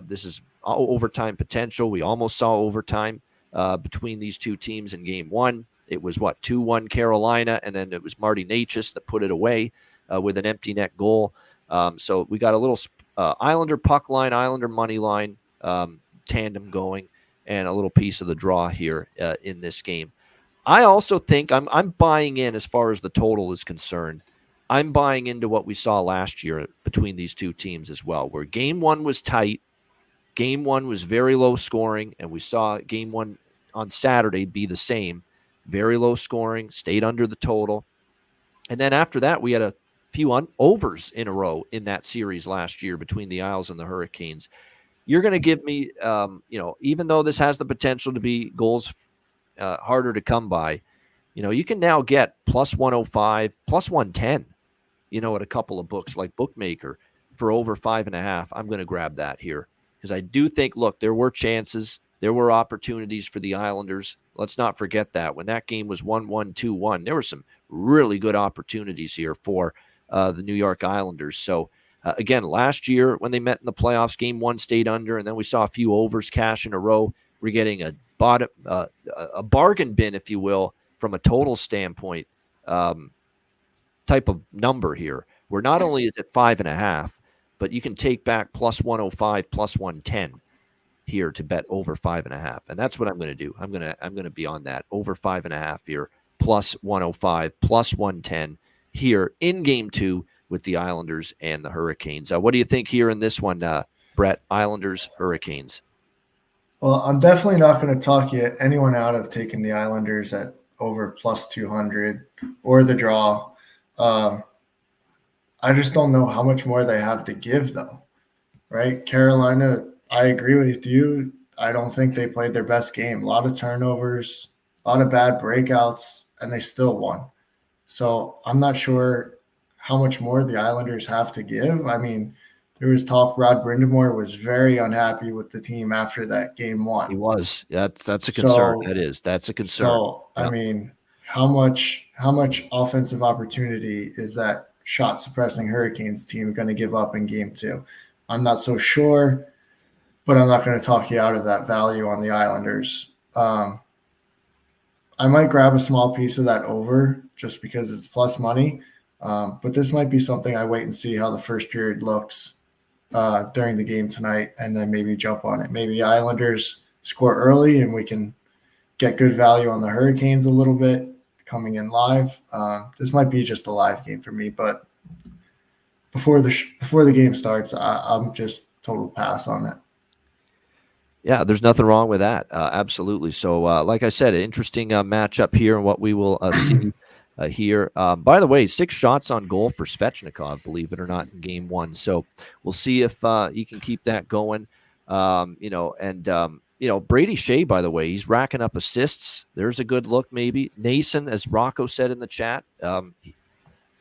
this is overtime potential. We almost saw overtime between these two teams in game one. It was 2-1 Carolina, and then it was Marty Necas that put it away with an empty net goal. So we got a little Islander puck line, Islander money line tandem going, and a little piece of the draw here in this game. I also think I'm buying in as far as the total is concerned. I'm buying into what we saw last year between these two teams as well, where game one was tight, game one was very low scoring, and we saw game one on Saturday be the same. Very low scoring, stayed under the total. And then after that, we had a few overs in a row in that series last year between the Isles and the Hurricanes. You're going to give me, even though this has the potential to be goals harder to come by, you can now get plus 105, plus 110, at a couple of books like Bookmaker for over 5.5. I'm going to grab that here because I do think, look, there were chances. There were opportunities for the Islanders. Let's not forget that. When that game was 1-1, 2-1, there were some really good opportunities here for the New York Islanders. So, again, last year when they met in the playoffs, game one stayed under, and then we saw a few overs cash in a row. We're getting a bargain bin, if you will, from a total standpoint type of number here, where not only is it 5.5, but you can take back plus 105, plus 110 here to bet over 5.5, and that's what I'm going to do. I'm going to be on that over 5.5 here, plus 105, plus 110 here in game two with the Islanders and the Hurricanes. What do you think here in this one, Brett? Islanders, Hurricanes. Well, I'm definitely not going to talk anyone out of taking the Islanders at over plus 200 or the draw. I just don't know how much more they have to give, though, right? Carolina, I agree with you. I don't think they played their best game. A lot of turnovers, a lot of bad breakouts, and they still won. So I'm not sure how much more the Islanders have to give. I mean, there was talk Rod Brind'Amour was very unhappy with the team after that game one. He was. That's a concern. That's a concern. So, yeah. I mean, how much offensive opportunity is that shot-suppressing Hurricanes team going to give up in game two? I'm not so sure, but I'm not going to talk you out of that value on the Islanders. I might grab a small piece of that over just because it's plus money, but this might be something I wait and see how the first period looks during the game tonight, and then maybe jump on it. Maybe Islanders score early and we can get good value on the Hurricanes a little bit coming in live. This might be just a live game for me, but before the game starts, I'm just total pass on it. Yeah, there's nothing wrong with that. Absolutely. So, like I said, an interesting matchup here and what we will see here. By the way, 6 shots on goal for Svechnikov, believe it or not, in game one. So we'll see if he can keep that going. Brady Shea, by the way, he's racking up assists. There's a good look, maybe. Nason, as Rocco said in the chat,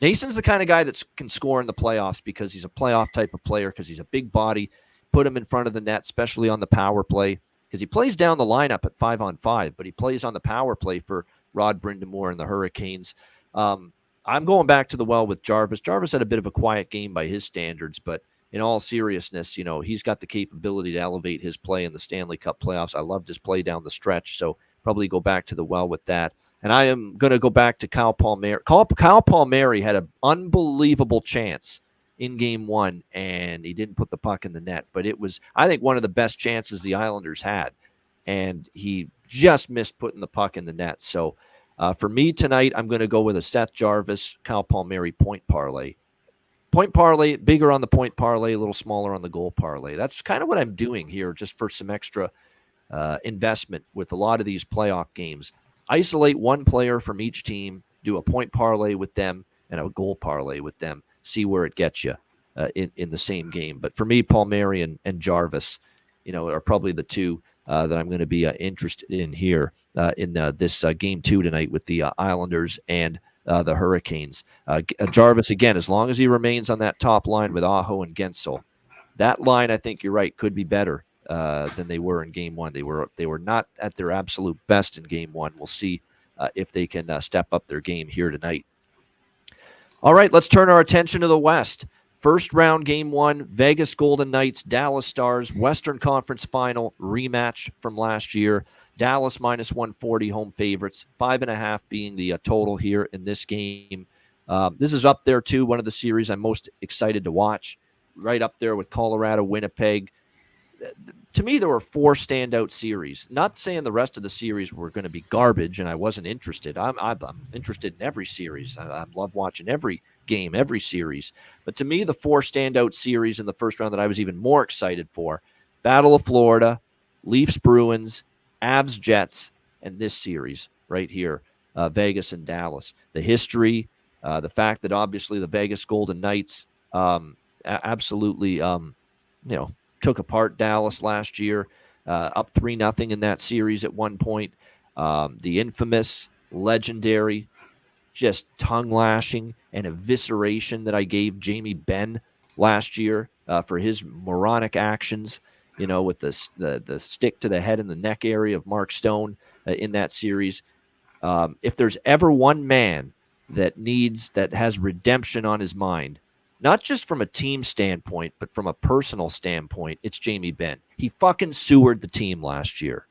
Nason's the kind of guy that can score in the playoffs because he's a playoff type of player, because he's a big body. Put him in front of the net, especially on the power play, because he plays down the lineup at 5-on-5, but he plays on the power play for Rod Brind'Amour and the Hurricanes. I'm going back to the well with Jarvis. Jarvis had a bit of a quiet game by his standards, but in all seriousness, he's got the capability to elevate his play in the Stanley Cup playoffs. I loved his play down the stretch, so probably go back to the well with that. And I am going to go back to Kyle Palmieri. Kyle Palmieri had an unbelievable chance in game one, and he didn't put the puck in the net. But it was, I think, one of the best chances the Islanders had, and he just missed putting the puck in the net. So for me tonight, I'm going to go with a Seth Jarvis, Kyle Palmieri point parlay. Point parlay, bigger on the point parlay, a little smaller on the goal parlay. That's kind of what I'm doing here, just for some extra investment with a lot of these playoff games. Isolate one player from each team, do a point parlay with them, and a goal parlay with them. See where it gets you in the same game. But for me, Palmieri and Jarvis, are probably the two that I'm going to be interested in here in this game two tonight with the Islanders and the Hurricanes. Jarvis, again, as long as he remains on that top line with Aho and Gensel, that line, I think you're right, could be better than they were in game one. They were not at their absolute best in game one. We'll see if they can step up their game here tonight. All right, let's turn our attention to the West. First round, game 1, Vegas Golden Knights, Dallas Stars, Western Conference Final rematch from last year. Dallas minus 140 home favorites, 5.5 being the total here in this game. This is up there too, one of the series I'm most excited to watch, right up there with Colorado, Winnipeg. To me, there were 4 standout series. Not saying the rest of the series were going to be garbage, and I wasn't interested. I'm interested in every series. I love watching every game, every series. But to me, the 4 standout series in the first round that I was even more excited for: Battle of Florida, Leafs Bruins, Avs Jets, and this series right here, Vegas and Dallas. The history, the fact that obviously the Vegas Golden Knights absolutely, took apart Dallas last year, up 3-0 in that series at one point. The infamous, legendary, just tongue-lashing and evisceration that I gave Jamie Benn last year for his moronic actions, with the stick to the head and the neck area of Mark Stone in that series. If there's ever one man that has redemption on his mind, not just from a team standpoint, but from a personal standpoint, it's Jamie Benn. He fucking sewered the team last year.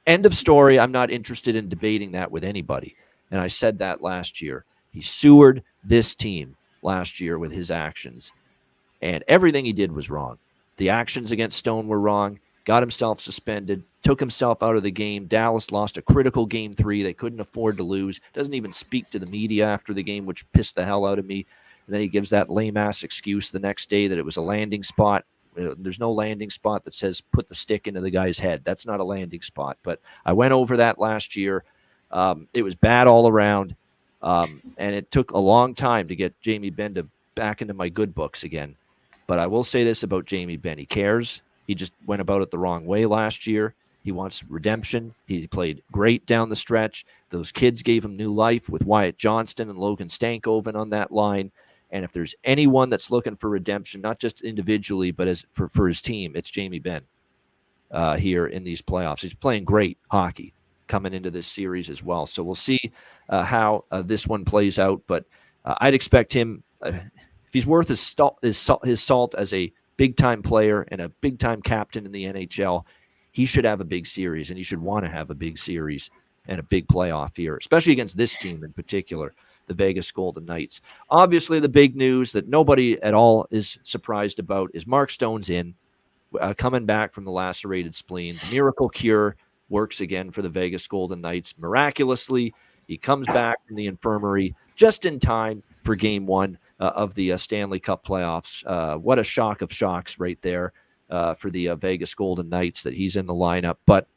End of story. I'm not interested in debating that with anybody. And I said that last year. He sewered this team last year with his actions. And everything he did was wrong. The actions against Stone were wrong. Got himself suspended. Took himself out of the game. Dallas lost a critical game 3. They couldn't afford to lose. Doesn't even speak to the media after the game, which pissed the hell out of me. And then he gives that lame-ass excuse the next day that it was a landing spot. There's no landing spot that says put the stick into the guy's head. That's not a landing spot. But I went over that last year. It was bad all around. And it took a long time to get Jamie Benn back into my good books again. But I will say this about Jamie Benn. He cares. He just went about it the wrong way last year. He wants redemption. He played great down the stretch. Those kids gave him new life with Wyatt Johnston and Logan Stankoven on that line. And if there's anyone that's looking for redemption, not just individually, but as for his team, it's Jamie Benn here in these playoffs. He's playing great hockey coming into this series as well. So we'll see how this one plays out. But I'd expect him, if he's worth his salt as a big-time player and a big-time captain in the NHL, he should have a big series, and he should want to have a big series and a big playoff here, especially against this team in particular, the Vegas Golden Knights. Obviously, the big news that nobody at all is surprised about is Mark Stone's coming back from the lacerated spleen. The miracle cure works again for the Vegas Golden Knights. Miraculously, he comes back from the infirmary just in time for Game 1 of the Stanley Cup playoffs. What a shock of shocks right there for the Vegas Golden Knights that he's in the lineup. But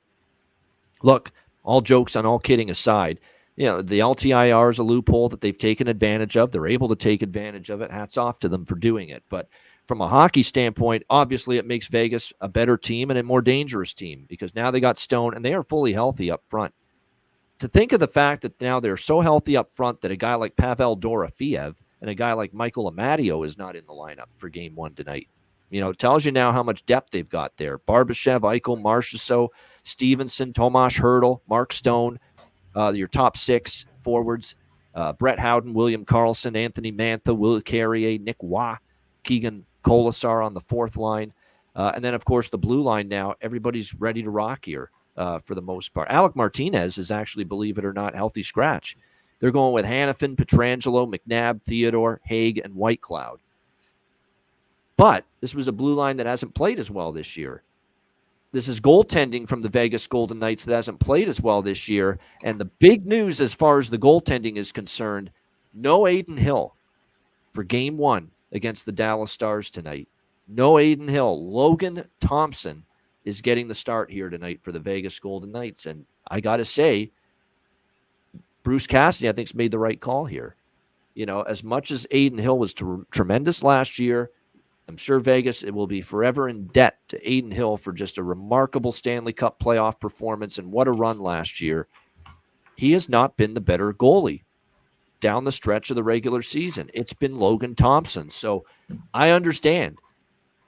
look, all jokes and all kidding aside, the LTIR is a loophole that they've taken advantage of. They're able to take advantage of it. Hats off to them for doing it. But from a hockey standpoint, obviously it makes Vegas a better team and a more dangerous team because now they got Stone and they are fully healthy up front. To think of the fact that now they're so healthy up front that a guy like Pavel Dorofeev and a guy like Michael Amadio is not in the lineup for Game 1 tonight. It tells you now how much depth they've got there. Barbashev, Eichel, Marchessault, Stevenson, Tomas Hertl, Mark Stone, your top 6 forwards, Brett Howden, William Karlsson, Anthony Mantha, Will Carrier, Nick Waugh, Keegan Colasar on the 4th line. And then, of course, the blue line now, everybody's ready to rock here for the most part. Alec Martinez is actually, believe it or not, healthy scratch. They're going with Hanifin, Pietrangelo, McNabb, Theodore, Haig, and Whitecloud. But this was a blue line that hasn't played as well this year. This is goaltending from the Vegas Golden Knights that hasn't played as well this year. And the big news as far as the goaltending is concerned, no Adin Hill for Game 1 against the Dallas Stars tonight. No Adin Hill. Logan Thompson is getting the start here tonight for the Vegas Golden Knights. And I got to say, Bruce Cassidy, I think, has made the right call here. As much as Adin Hill was tremendous last year, I'm sure Vegas will be forever in debt to Adin Hill for just a remarkable Stanley Cup playoff performance and what a run last year. He has not been the better goalie down the stretch of the regular season. It's been Logan Thompson. So I understand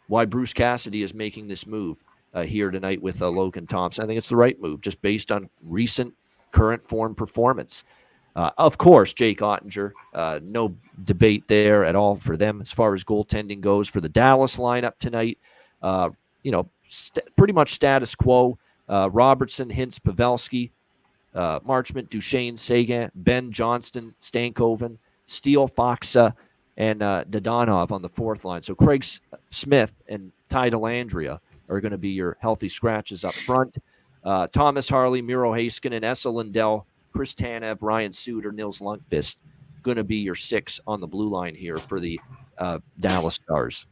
why Bruce Cassidy is making this move here tonight with Logan Thompson. I think it's the right move just based on recent current form performance. Of course, Jake Ottinger, no debate there at all for them as far as goaltending goes. For the Dallas lineup tonight, pretty much status quo. Robertson, Hintz, Pavelski, Marchment, Duchesne, Sagan, Ben Johnston, Stankoven, Steele, Foxa, and Dodonov on the fourth line. So Craig Smith and Ty Dellandrea are going to be your healthy scratches up front. Thomas Harley, Miro Heiskanen, Esa Lindell, Chris Tanev, Ryan Suter, Nils Lundqvist going to be your 6 on the blue line here for the Dallas Stars.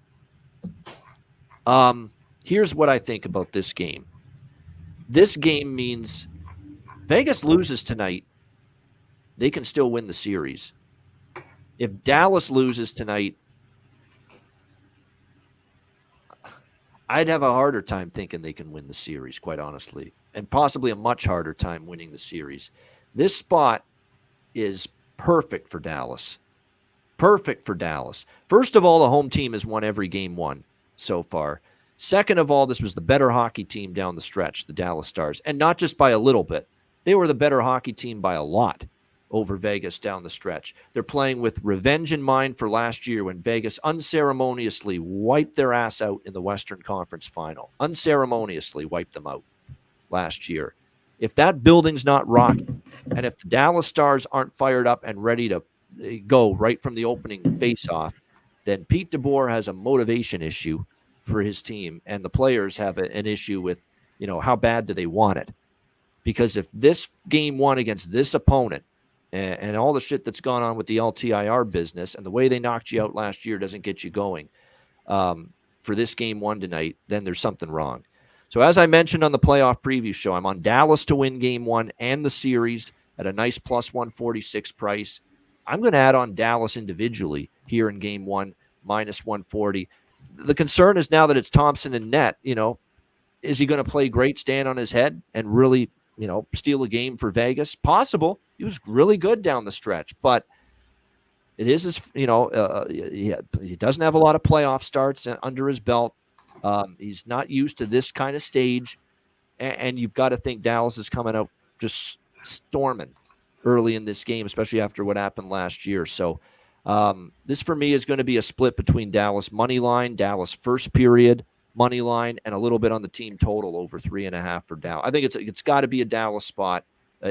Here's what I think about this game. This game means Vegas loses tonight, they can still win the series. If Dallas loses tonight, I'd have a harder time thinking they can win the series, quite honestly, and possibly a much harder time winning the series. This spot is perfect for Dallas. Perfect for Dallas. First of all, the home team has won every game won so far. Second of all, this was the better hockey team down the stretch, the Dallas Stars, and not just by a little bit. They were the better hockey team by a lot over Vegas down the stretch. They're playing with revenge in mind for last year when Vegas unceremoniously wiped their ass out in the Western Conference Final. Unceremoniously wiped them out last year. If that building's not rocking, and if the Dallas Stars aren't fired up and ready to go right from the opening face-off, then Pete DeBoer has a motivation issue for his team, and the players have an issue with, how bad do they want it? Because if this game won against this opponent and all the shit that's gone on with the LTIR business and the way they knocked you out last year doesn't get you going for this game one tonight, then there's something wrong. So as I mentioned on the playoff preview show, I'm on Dallas to win game one and the series at a nice plus 146 price. I'm going to add on Dallas individually here in game one, minus 140. The concern is now that it's Thompson and net, is he going to play great, stand on his head, and really, steal a game for Vegas? Possible. He was really good down the stretch, but it is his, he doesn't have a lot of playoff starts under his belt. He's not used to this kind of stage, and you've got to think Dallas is coming out just storming early in this game, especially after what happened last year. So this for me is going to be a split between Dallas money line, Dallas first period money line, and a little bit on the team total over 3.5 for Dallas. I think it's got to be a Dallas spot,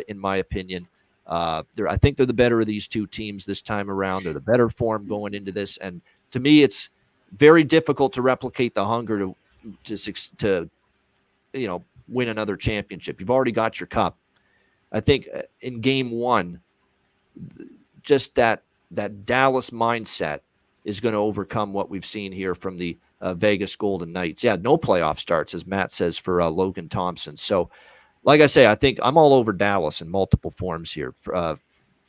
in my opinion. I think they're the better of these two teams this time around. They're the better form going into this, and to me, it's very difficult to replicate the hunger to win another championship. You've already got your cup. I think in game one, just that Dallas mindset is going to overcome what we've seen here from the Vegas Golden Knights. Yeah, no playoff starts, as Matt says, for Logan Thompson. So, like I say, I think I'm all over Dallas in multiple forms here,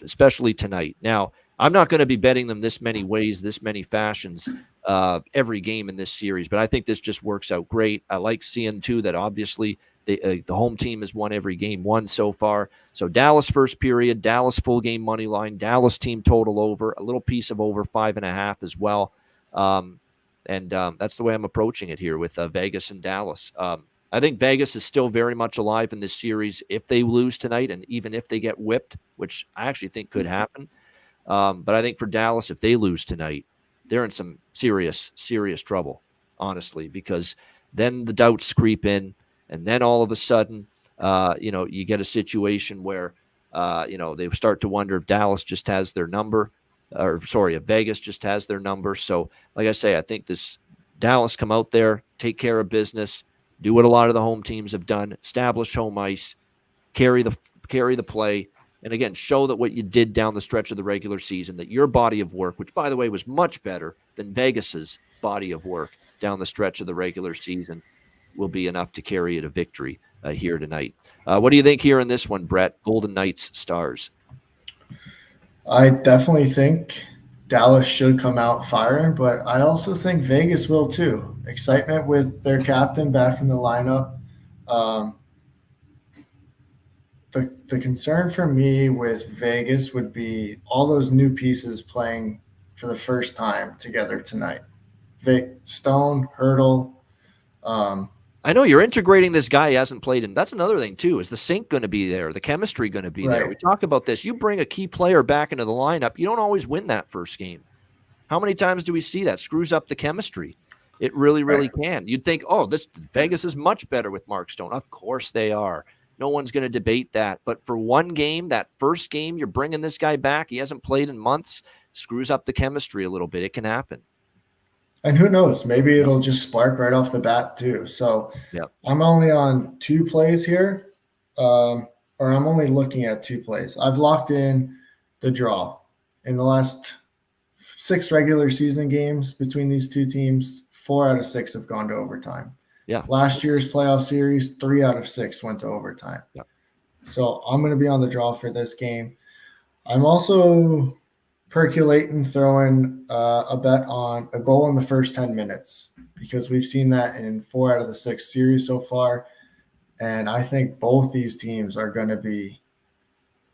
especially tonight. Now, I'm not going to be betting them this many ways, this many fashions every game in this series, but I think this just works out great. I like seeing, too, that obviously the home team has won every game won so far. So Dallas first period, Dallas full game money line, Dallas team total over, a little piece of over 5.5 as well. That's the way I'm approaching it here with Vegas and Dallas. I think Vegas is still very much alive in this series if they lose tonight, and even if they get whipped, which I actually think could happen. But I think for Dallas, if they lose tonight, they're in some serious, serious trouble, honestly, because then the doubts creep in, and then all of a sudden, you get a situation where, they start to wonder if Dallas just has their number, if Vegas just has their number. So, like I say, I think this Dallas come out there, take care of business, do what a lot of the home teams have done, establish home ice, carry the play, and again, show that what you did down the stretch of the regular season, that your body of work, which by the way was much better than Vegas's body of work down the stretch of the regular season, will be enough to carry it a victory here tonight. What do you think here in this one, Brett? Golden Knights Stars. I definitely think Dallas should come out firing, but I also think Vegas will too. Excitement with their captain back in the lineup. The concern for me with Vegas would be all those new pieces playing for the first time together tonight. Stone, Hurdle, I know you're integrating this guy he hasn't played in. That's another thing, too. Is the sync going to be there? The chemistry going to be there? We talk about this. You bring a key player back into the lineup, you don't always win that first game. How many times do we see that? Screws up the chemistry. It really, really can. You'd think, oh, this Vegas is much better with Mark Stone. Of course they are. No one's going to debate that. But for one game, that first game, you're bringing this guy back. He hasn't played in months. Screws up the chemistry a little bit. It can happen. And who knows? Maybe it'll just spark right off the bat too. So I'm only on 2 plays here, or I'm only looking at 2 plays. I've locked in the draw. In the last 6 regular season games between these 2 teams, 4 out of 6 have gone to overtime. Yeah. Last year's playoff series, 3 out of 6 went to overtime. Yeah. So I'm going to be on the draw for this game. I'm also percolating, throwing a bet on a goal in the first 10 minutes because we've seen that in 4 out of the 6 series so far. And I think both these teams are going to be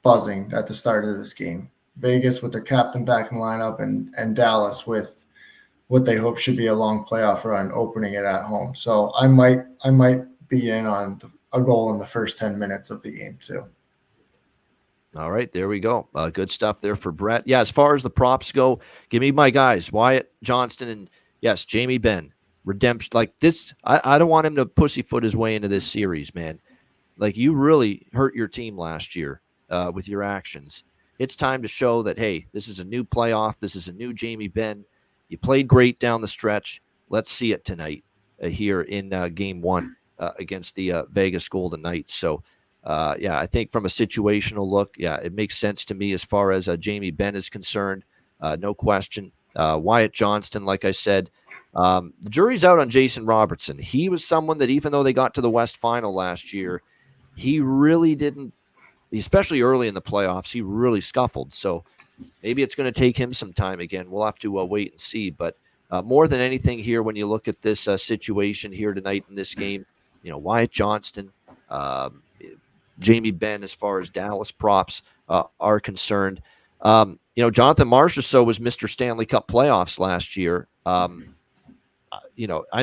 buzzing at the start of this game. Vegas with their captain back in the lineup and Dallas with what they hope should be a long playoff run opening it at home. So I might be in on a goal in the first 10 minutes of the game too. All right, there we go. Good stuff there for Brett. Yeah, as far as the props go, give me my guys, Wyatt Johnston and, yes, Jamie Benn. Redemption. Like this, I don't want him to pussyfoot his way into this series, man. Like, you really hurt your team last year with your actions. It's time to show that, hey, this is a new playoff. This is a new Jamie Benn. You played great down the stretch. Let's see it tonight here in Game 1 against the Vegas Golden Knights. So, I think from a situational look, it makes sense to me as far as Jamie Benn is concerned. No question. Wyatt Johnston, like I said, the jury's out on Jason Robertson. He was someone that even though they got to the West Final last year, he really didn't, especially early in the playoffs, he really scuffled. So maybe it's going to take him some time again. We'll have to wait and see. But more than anything here, when you look at this situation here tonight in this game, Wyatt Johnston, Jamie Benn, as far as Dallas props are concerned. Jonathan Marchessault was Mr. Stanley Cup playoffs last year. I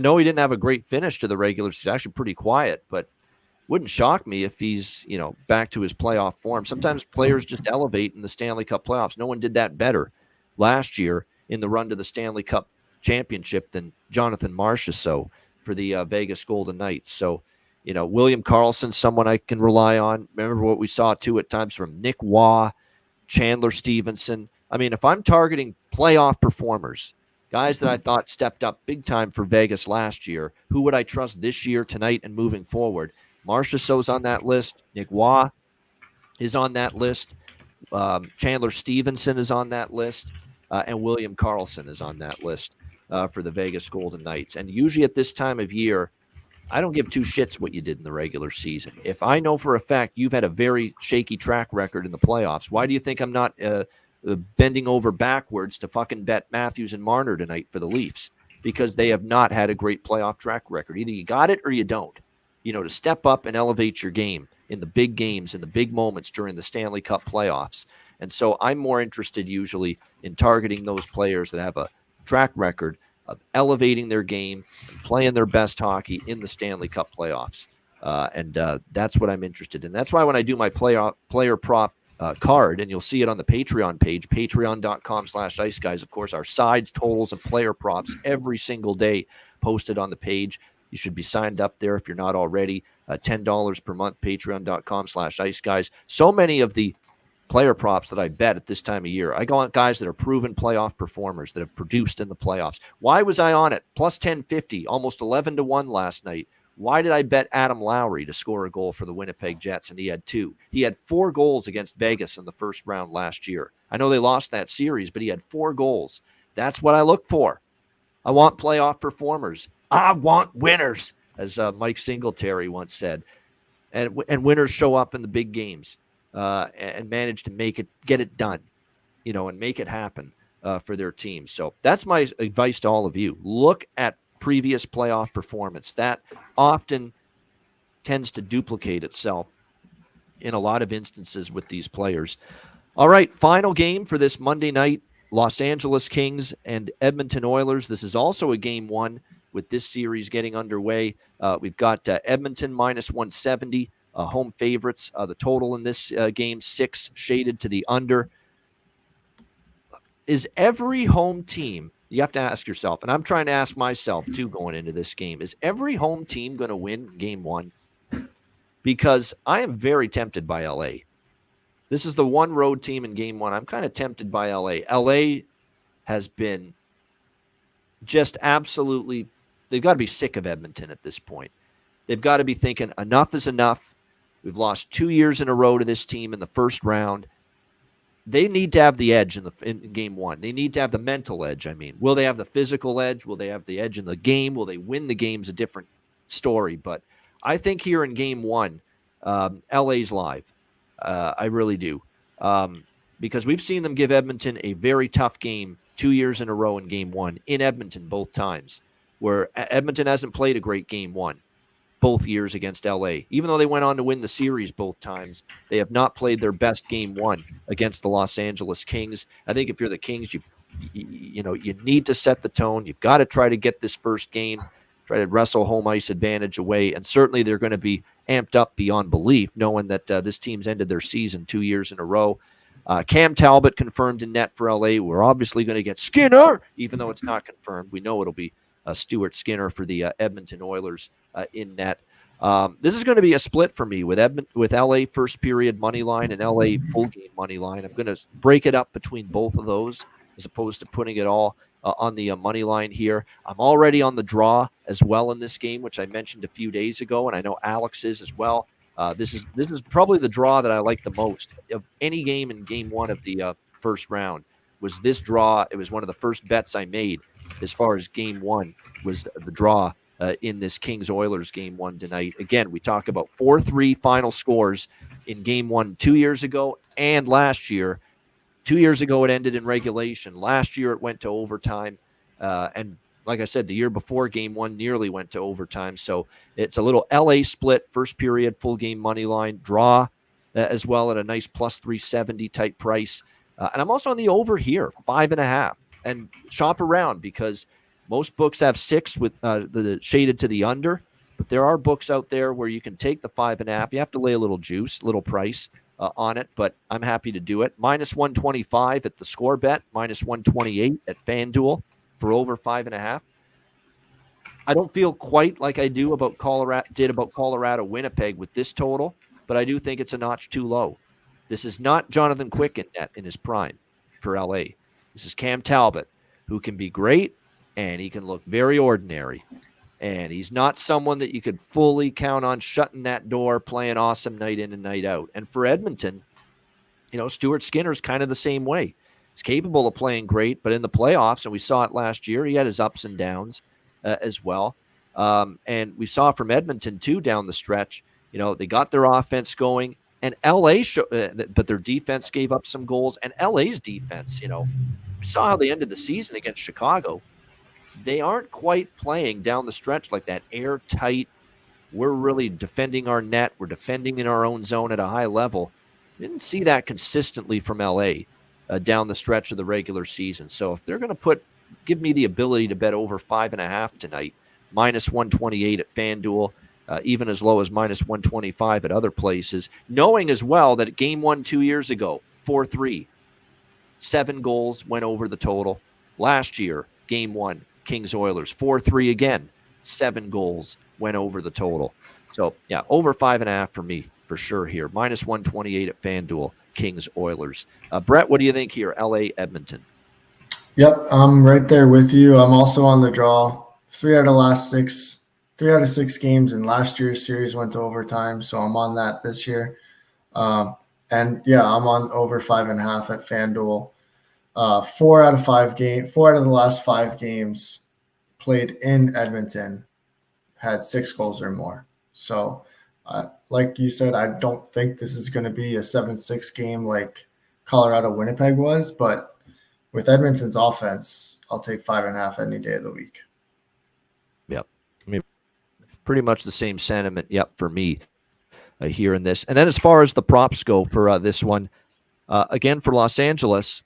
know he didn't have a great finish to the regular season, actually pretty quiet, but wouldn't shock me if he's, back to his playoff form. Sometimes players just elevate in the Stanley Cup playoffs. No one did that better last year in the run to the Stanley Cup championship than Jonathan Marchessault for the Vegas Golden Knights. So, William Karlsson, someone I can rely on. Remember what we saw, too, at times from Nick Waugh, Chandler Stevenson. I mean, if I'm targeting playoff performers, guys that I thought stepped up big time for Vegas last year, who would I trust this year, tonight, and moving forward? Marchessault's on that list. Nick Waugh is on that list. Chandler Stevenson is on that list. And William Karlsson is on that list for the Vegas Golden Knights. And usually at this time of year, I don't give 2 shits what you did in the regular season. If I know for a fact you've had a very shaky track record in the playoffs, why do you think I'm not bending over backwards to fucking bet Matthews and Marner tonight for the Leafs? Because they have not had a great playoff track record. Either you got it or you don't. To step up and elevate your game in the big games, in the big moments during the Stanley Cup playoffs. And so I'm more interested usually in targeting those players that have a track record of elevating their game and playing their best hockey in the Stanley Cup playoffs. And that's what I'm interested in. That's why when I do my player prop card, and you'll see it on the Patreon page, patreon.com/iceguys. Of course, our sides, totals, and player props every single day posted on the page. You should be signed up there if you're not already. $10 per month, patreon.com/iceguys. So many of the player props that I bet at this time of year, I go on guys that are proven playoff performers that have produced in the playoffs. Why was I on it? Plus 1050, almost 11-1 last night. Why did I bet Adam Lowry to score a goal for the Winnipeg Jets? And he had 2. He had 4 goals against Vegas in the first round last year. I know they lost that series, but he had 4 goals. That's what I look for. I want playoff performers. I want winners, as Mike Singletary once said. And winners show up in the big games and manage to get it done, and make it happen for their team. So that's my advice to all of you. Look at previous playoff performance. That often tends to duplicate itself in a lot of instances with these players. All right, final game for this Monday night, Los Angeles Kings and Edmonton Oilers. This is also a Game 1 with this series getting underway. We've got Edmonton minus 170, home favorites. The total in this game, 6, shaded to the under. Is every home team, you have to ask yourself, and I'm trying to ask myself too going into this game, is every home team going to win game 1? Because I am very tempted by LA. This is the one road team in game 1. I'm kind of tempted by LA. LA has been just absolutely, they've got to be sick of Edmonton at this point. They've got to be thinking enough is enough. We've lost 2 years in a row to this team in the first round. They need to have the edge in game 1. They need to have the mental edge. I mean, will they have the physical edge? Will they have the edge in the game? Will they win the game's a different story. But I think here in game 1, LA's live. I really do. Because we've seen them give Edmonton a very tough game 2 years in a row in game 1 in Edmonton both times, where Edmonton hasn't played a great game 1 both years against LA. Even though they went on to win the series both times, they have not played their best game 1 against the Los Angeles Kings. I think if you're the Kings, you need to set the tone. You've got to try to get this first game, try to wrestle home ice advantage away, and certainly they're going to be amped up beyond belief, knowing that this team's ended their season 2 years in a row. Cam Talbot confirmed in net for LA. We're obviously going to get Skinner, even though it's not confirmed. We know it'll be Stuart Skinner for the Edmonton Oilers in net. This is going to be a split for me with LA first period money line and LA full game money line. I'm going to break it up between both of those as opposed to putting it all on the money line here. I'm already on the draw as well in this game, which I mentioned a few days ago, and I know Alex is as well. This is probably the draw that I like the most of any game in game 1 of the first round. Was this draw? It was one of the first bets I made as far as game 1 was the draw in this Kings-Oilers game 1 tonight. Again, we talk about 4-3 final scores in game 1 2 years ago and last year. 2 years ago, it ended in regulation. Last year, it went to overtime. And like I said, the year before, game 1 nearly went to overtime. So it's a little LA split, first period, full game money line, draw as well at a nice plus 370 type price. And I'm also on the over here, 5.5. And shop around because most books have 6 with the shaded to the under. But there are books out there where you can take the 5.5. You have to lay a little juice, little price on it, but I'm happy to do it. Minus 125 at the score bet, minus 128 at FanDuel for over 5.5. I don't feel quite like I do about Colorado Winnipeg with this total, but I do think it's a notch too low. This is not Jonathan Quick in net in his prime for LA. This is Cam Talbot, who can be great and he can look very ordinary. And he's not someone that you could fully count on shutting that door, playing awesome night in and night out. And for Edmonton, Stuart Skinner's kind of the same way. He's capable of playing great, but in the playoffs, and we saw it last year, he had his ups and downs as well. And we saw from Edmonton, too, down the stretch. They got their offense going, and LA, but their defense gave up some goals. And LA's defense, we saw how they ended the season against Chicago. They aren't quite playing down the stretch like that airtight, we're really defending our net, we're defending in our own zone at a high level. Didn't see that consistently from LA down the stretch of the regular season. So if they're going to give me the ability to bet over 5.5 tonight, minus 128 at FanDuel, even as low as minus 125 at other places, knowing as well that game 1 2 years ago, 4-3, 7 goals went over the total. Last year, game 1, Kings-Oilers, 4-3 again, 7 goals went over the total. So, yeah, over 5.5 for me, for sure here. Minus 128 at FanDuel, Kings-Oilers. Brett, what do you think here? LA, Edmonton. Yep, I'm right there with you. I'm also on the draw. 3 out of 6 games in last year's series went to overtime, so I'm on that this year. And, yeah, I'm on over 5.5 at FanDuel. 4 out of the last 5 games played in Edmonton had 6 goals or more. So, like you said, I don't think this is going to be a 7-6 game like Colorado Winnipeg was, but with Edmonton's offense, I'll take 5.5 any day of the week. Yep. I mean, pretty much the same sentiment, for me here in this. And then as far as the props go for this one, again, for Los Angeles,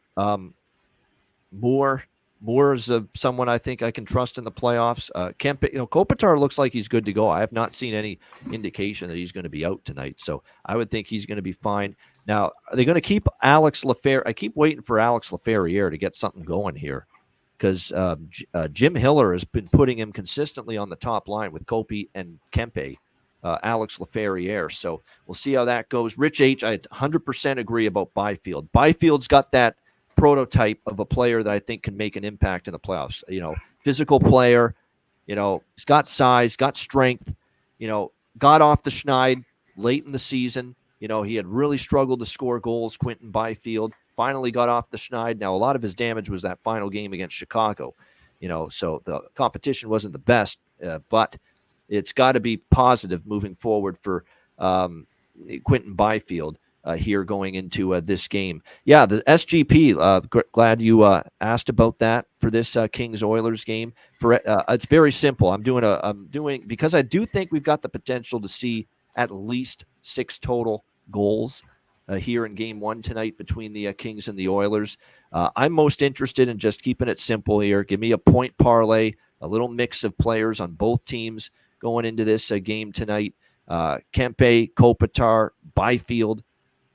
Moore Moore is someone I think I can trust in the playoffs. Kempe, Kopitar looks like he's good to go. I have not seen any indication that he's going to be out tonight, so I would think he's going to be fine. Now, are they going to keep Alex Laferriere? I keep waiting for Alex Laferriere to get something going here, because Jim Hiller has been putting him consistently on the top line with Kopi and Kempe, Alex Laferriere. So we'll see how that goes. Rich H, I 100% agree about Byfield. Byfield's got that prototype of a player that I think can make an impact in the playoffs. Physical player, he's got size, got strength, got off the schneid late in the season. He had really struggled to score goals, Quentin Byfield. Finally got off the schneid. Now, a lot of his damage was that final game against Chicago, so the competition wasn't the best, but it's got to be positive moving forward for Quentin Byfield here going into this game. Yeah, the SGP, glad you asked about that for this Kings-Oilers game. It's very simple. I'm doing because I do think we've got the potential to see at least 6 total goals here in game 1 tonight between the Kings and the Oilers. I'm most interested in just keeping it simple here. Give me a point parlay, a little mix of players on both teams going into this game tonight. Kempe, Kopitar, Byfield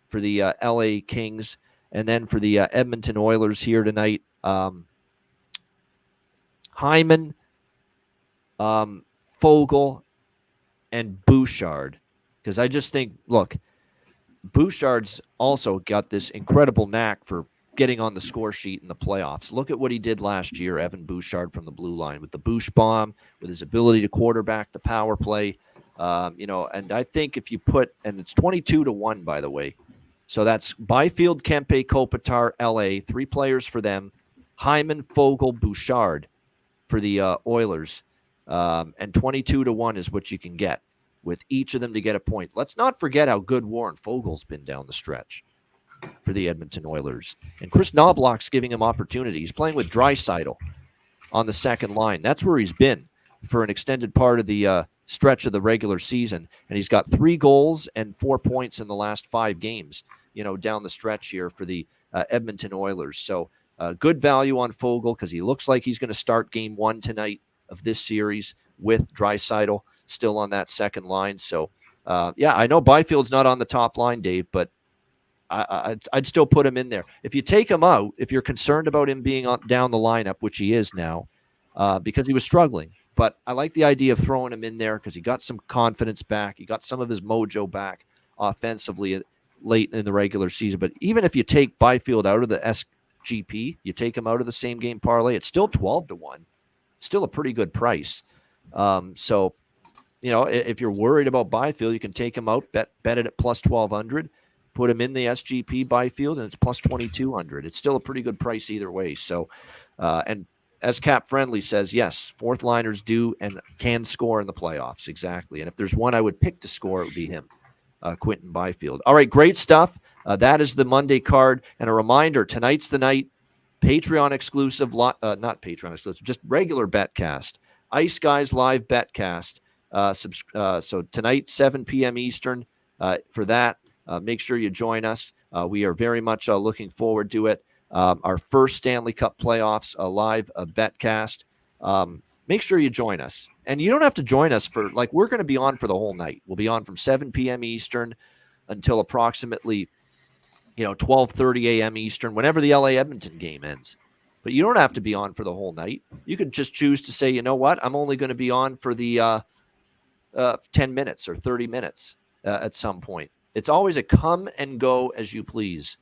for the LA Kings, and then for the Edmonton Oilers here tonight, Hyman, Fogle, and Bouchard. Because I just think, look, Bouchard's also got this incredible knack for getting on the score sheet in the playoffs. Look at what he did last year, Evan Bouchard from the blue line, with the Bouch bomb, with his ability to quarterback the power play. And I think if you and it's 22-1, by the way. So that's Byfield, Kempe, Kopitar, LA, 3 players for them. Hyman, Fogle, Bouchard for the Oilers. And 22-1 is what you can get with each of them to get a point. Let's not forget how good Warren Fogel's been down the stretch for the Edmonton Oilers. And Chris Knobloch's giving him opportunity. He's playing with Draisaitl on the second line. That's where he's been for an extended part of the stretch of the regular season. And he's got 3 goals and 4 points in the last 5 games, down the stretch here for the Edmonton Oilers. So good value on Fogle because he looks like he's going to start game 1 tonight of this series with Draisaitl still on that second line. So, I know Byfield's not on the top line, Dave, but I'd still put him in there. If you take him out, if you're concerned about him being down the lineup, which he is now, because he was struggling. But I like the idea of throwing him in there because he got some confidence back. He got some of his mojo back offensively late in the regular season. But even if you take Byfield out of the SGP, you take him out of the same game parlay, it's still 12-1. Still a pretty good price. So, if you're worried about Byfield, you can take him out, bet it at plus 1,200, put him in the SGP Byfield, and it's plus 2,200. It's still a pretty good price either way. So, and as Cap Friendly says, yes, fourth liners do and can score in the playoffs. Exactly. And if there's one I would pick to score, it would be him, Quentin Byfield. All right, great stuff. That is the Monday card. And a reminder, tonight's the night, Patreon exclusive, not Patreon exclusive, just regular Betcast. Ice Guys live Betcast. So tonight, 7 p.m. Eastern, for that. Make sure you join us. We are very much looking forward to it. Our first Stanley Cup playoffs, a live Betcast. Make sure you join us. And you don't have to join us for, we're going to be on for the whole night. We'll be on from 7 p.m. Eastern until approximately, 12:30 a.m. Eastern, whenever the LA Edmonton game ends. But you don't have to be on for the whole night. You could just choose to say, you know what, I'm only going to be on for the 10 minutes or 30 minutes at some point. It's always a come and go as you please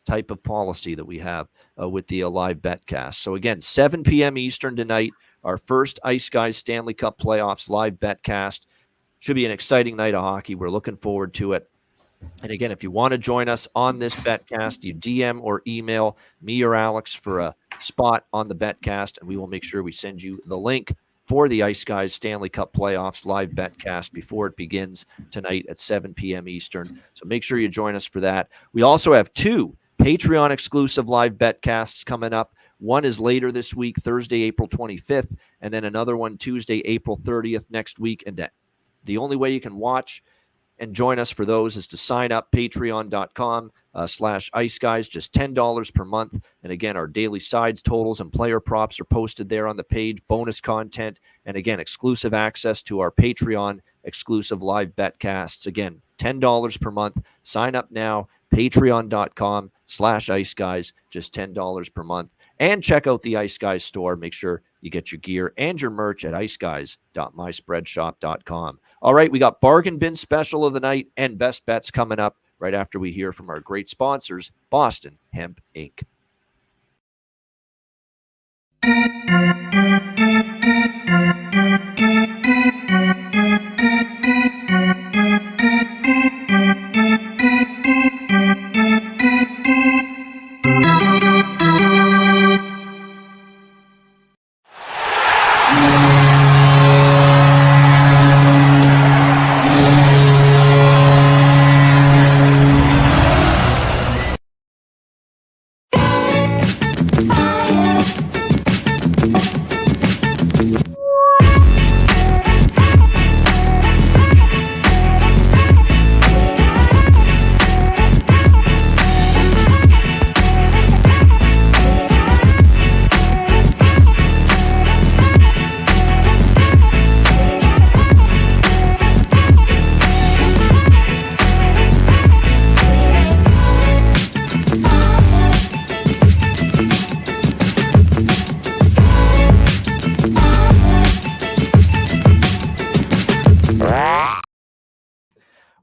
type of policy that we have with the live Betcast. So again, 7 p.m. Eastern tonight, our first Ice Guys Stanley Cup playoffs live Betcast. Should be an exciting night of hockey. We're looking forward to it. And again, if you want to join us on this Betcast, you DM or email me or Alex for a spot on the Betcast, and we will make sure we send you the link for the Ice Guys Stanley Cup playoffs live Betcast before it begins tonight at 7 p.m. Eastern. So make sure you join us for that. We also have 2 Patreon exclusive live Betcasts coming up. One is later this week, Thursday, April 25th, and then another one Tuesday, April 30th next week. And the only way you can watch and join us for those is to sign up, patreon.com/iceguys, just $10 per month. And again, our daily sides totals and player props are posted there on the page, bonus content, and again, exclusive access to our Patreon exclusive live betcasts. Again, $10 per month. Sign up now, patreon.com/iceguys, just $10 per month. And check out the Ice Guys store. Make sure you get your gear and your merch at iceguys.myspreadshop.com. All right, we got Bargain Bin Special of the night and Best Bets coming up right after we hear from our great sponsors, Boston Hemp Inc.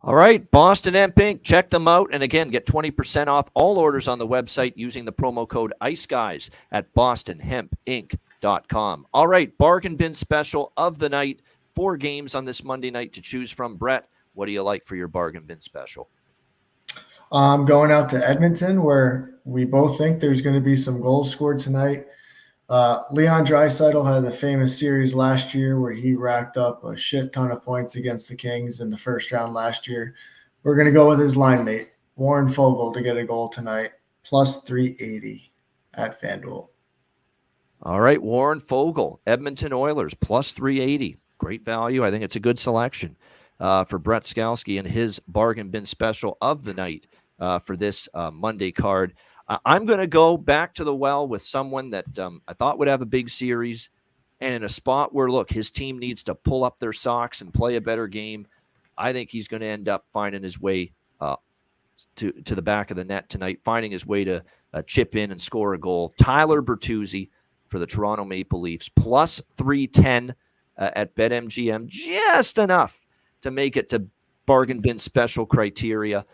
All right, Boston Hemp Inc. Check them out. And again, get 20% off all orders on the website using the promo code ICEGUYS at bostonhempinc.com. All right, Bargain Bin Special of the night. 4 games on this Monday night to choose from. Brett, what do you like for your Bargain Bin Special? I'm going out to Edmonton, where we both think there's going to be some goals scored tonight. Leon Draisaitl had a famous series last year where he racked up a shit ton of points against the Kings in the first round last year. We're going to go with his line mate, Warren Foegele, to get a goal tonight, plus 380 at FanDuel. All right, Warren Foegele, Edmonton Oilers, plus 380. Great value. I think it's a good selection for Brett Skalski and his Bargain Bin Special of the night for this Monday card. I'm going to go back to the well with someone that I thought would have a big series, and in a spot where, look, his team needs to pull up their socks and play a better game. I think he's going to end up finding his way to the back of the net tonight, finding his way to chip in and score a goal. Tyler Bertuzzi for the Toronto Maple Leafs, plus 310 at BetMGM, just enough to make it to Bargain Bin Special criteria.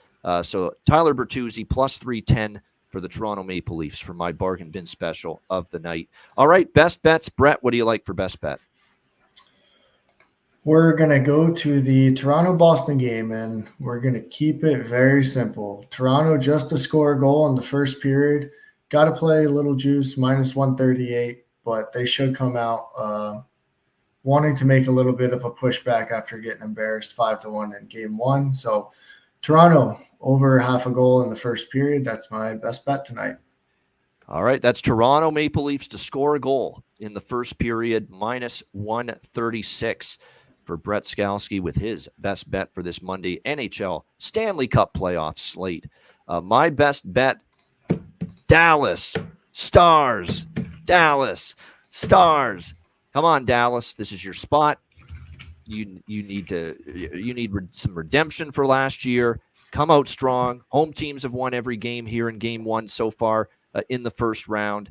So Tyler Bertuzzi, plus 310 for the Toronto Maple Leafs for my Bargain Bin Special of the night. All right, best bets. Brett, what do you like for best bet? We're going to go to the Toronto-Boston game, and we're going to keep it very simple. Toronto just to score a goal in the first period. Got to play a little juice, minus 138, but they should come out wanting to make a little bit of a pushback after getting embarrassed 5-1 in game 1. So Toronto over half a goal in the first period. That's my best bet tonight. All right, that's Toronto Maple Leafs to score a goal in the first period, minus 136 for Brett Skalski with his best bet for this Monday NHL Stanley Cup playoff slate. My best bet, Dallas Stars. Dallas Stars. Come on, Dallas. This is your spot. You need some redemption for last year. Come out strong. Home teams have won every game here in game 1 so far in the first round.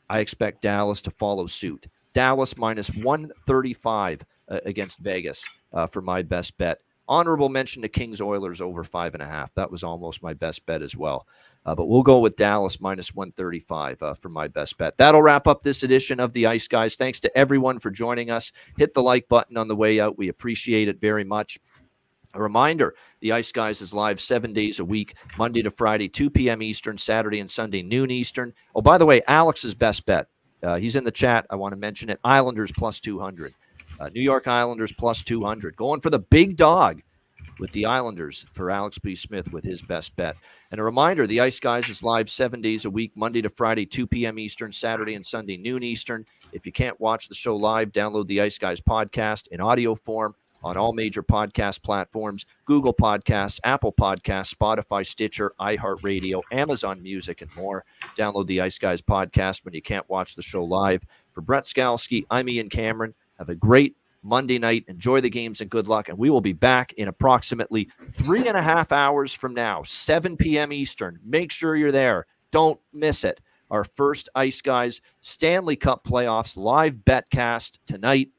I expect Dallas to follow suit. Dallas minus 135 against Vegas for my best bet. Honorable mention to Kings Oilers over 5.5. That was almost my best bet as well. But we'll go with Dallas minus 135 for my best bet. That'll wrap up this edition of the Ice Guys. Thanks to everyone for joining us. Hit the like button on the way out. We appreciate it very much. A reminder, the Ice Guys is live 7 days a week, Monday to Friday, 2 p.m. Eastern, Saturday and Sunday, noon Eastern. Oh, by the way, Alex's best bet. He's in the chat. I want to mention it. Islanders plus 200. New York Islanders plus 200. Going for the big dog with the Islanders for Alex B. Smith with his best bet. And a reminder, the Ice Guys is live 7 days a week, Monday to Friday, 2 p.m. Eastern, Saturday and Sunday, noon Eastern. If you can't watch the show live, download the Ice Guys podcast in audio form on all major podcast platforms: Google Podcasts, Apple Podcasts, Spotify, Stitcher, iHeartRadio, Amazon Music, and more. Download the Ice Guys podcast when you can't watch the show live. For Brett Skalski, I'm Ian Cameron. Have a great Monday night. Enjoy the games and good luck. And we will be back in approximately 3.5 hours from now, 7 p.m. Eastern. Make sure you're there. Don't miss it. Our first Ice Guys Stanley Cup playoffs live betcast tonight,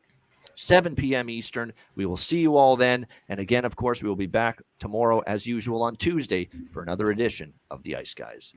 7 p.m. Eastern. We will see you all then. And again, of course, we will be back tomorrow as usual on Tuesday for another edition of the Ice Guys.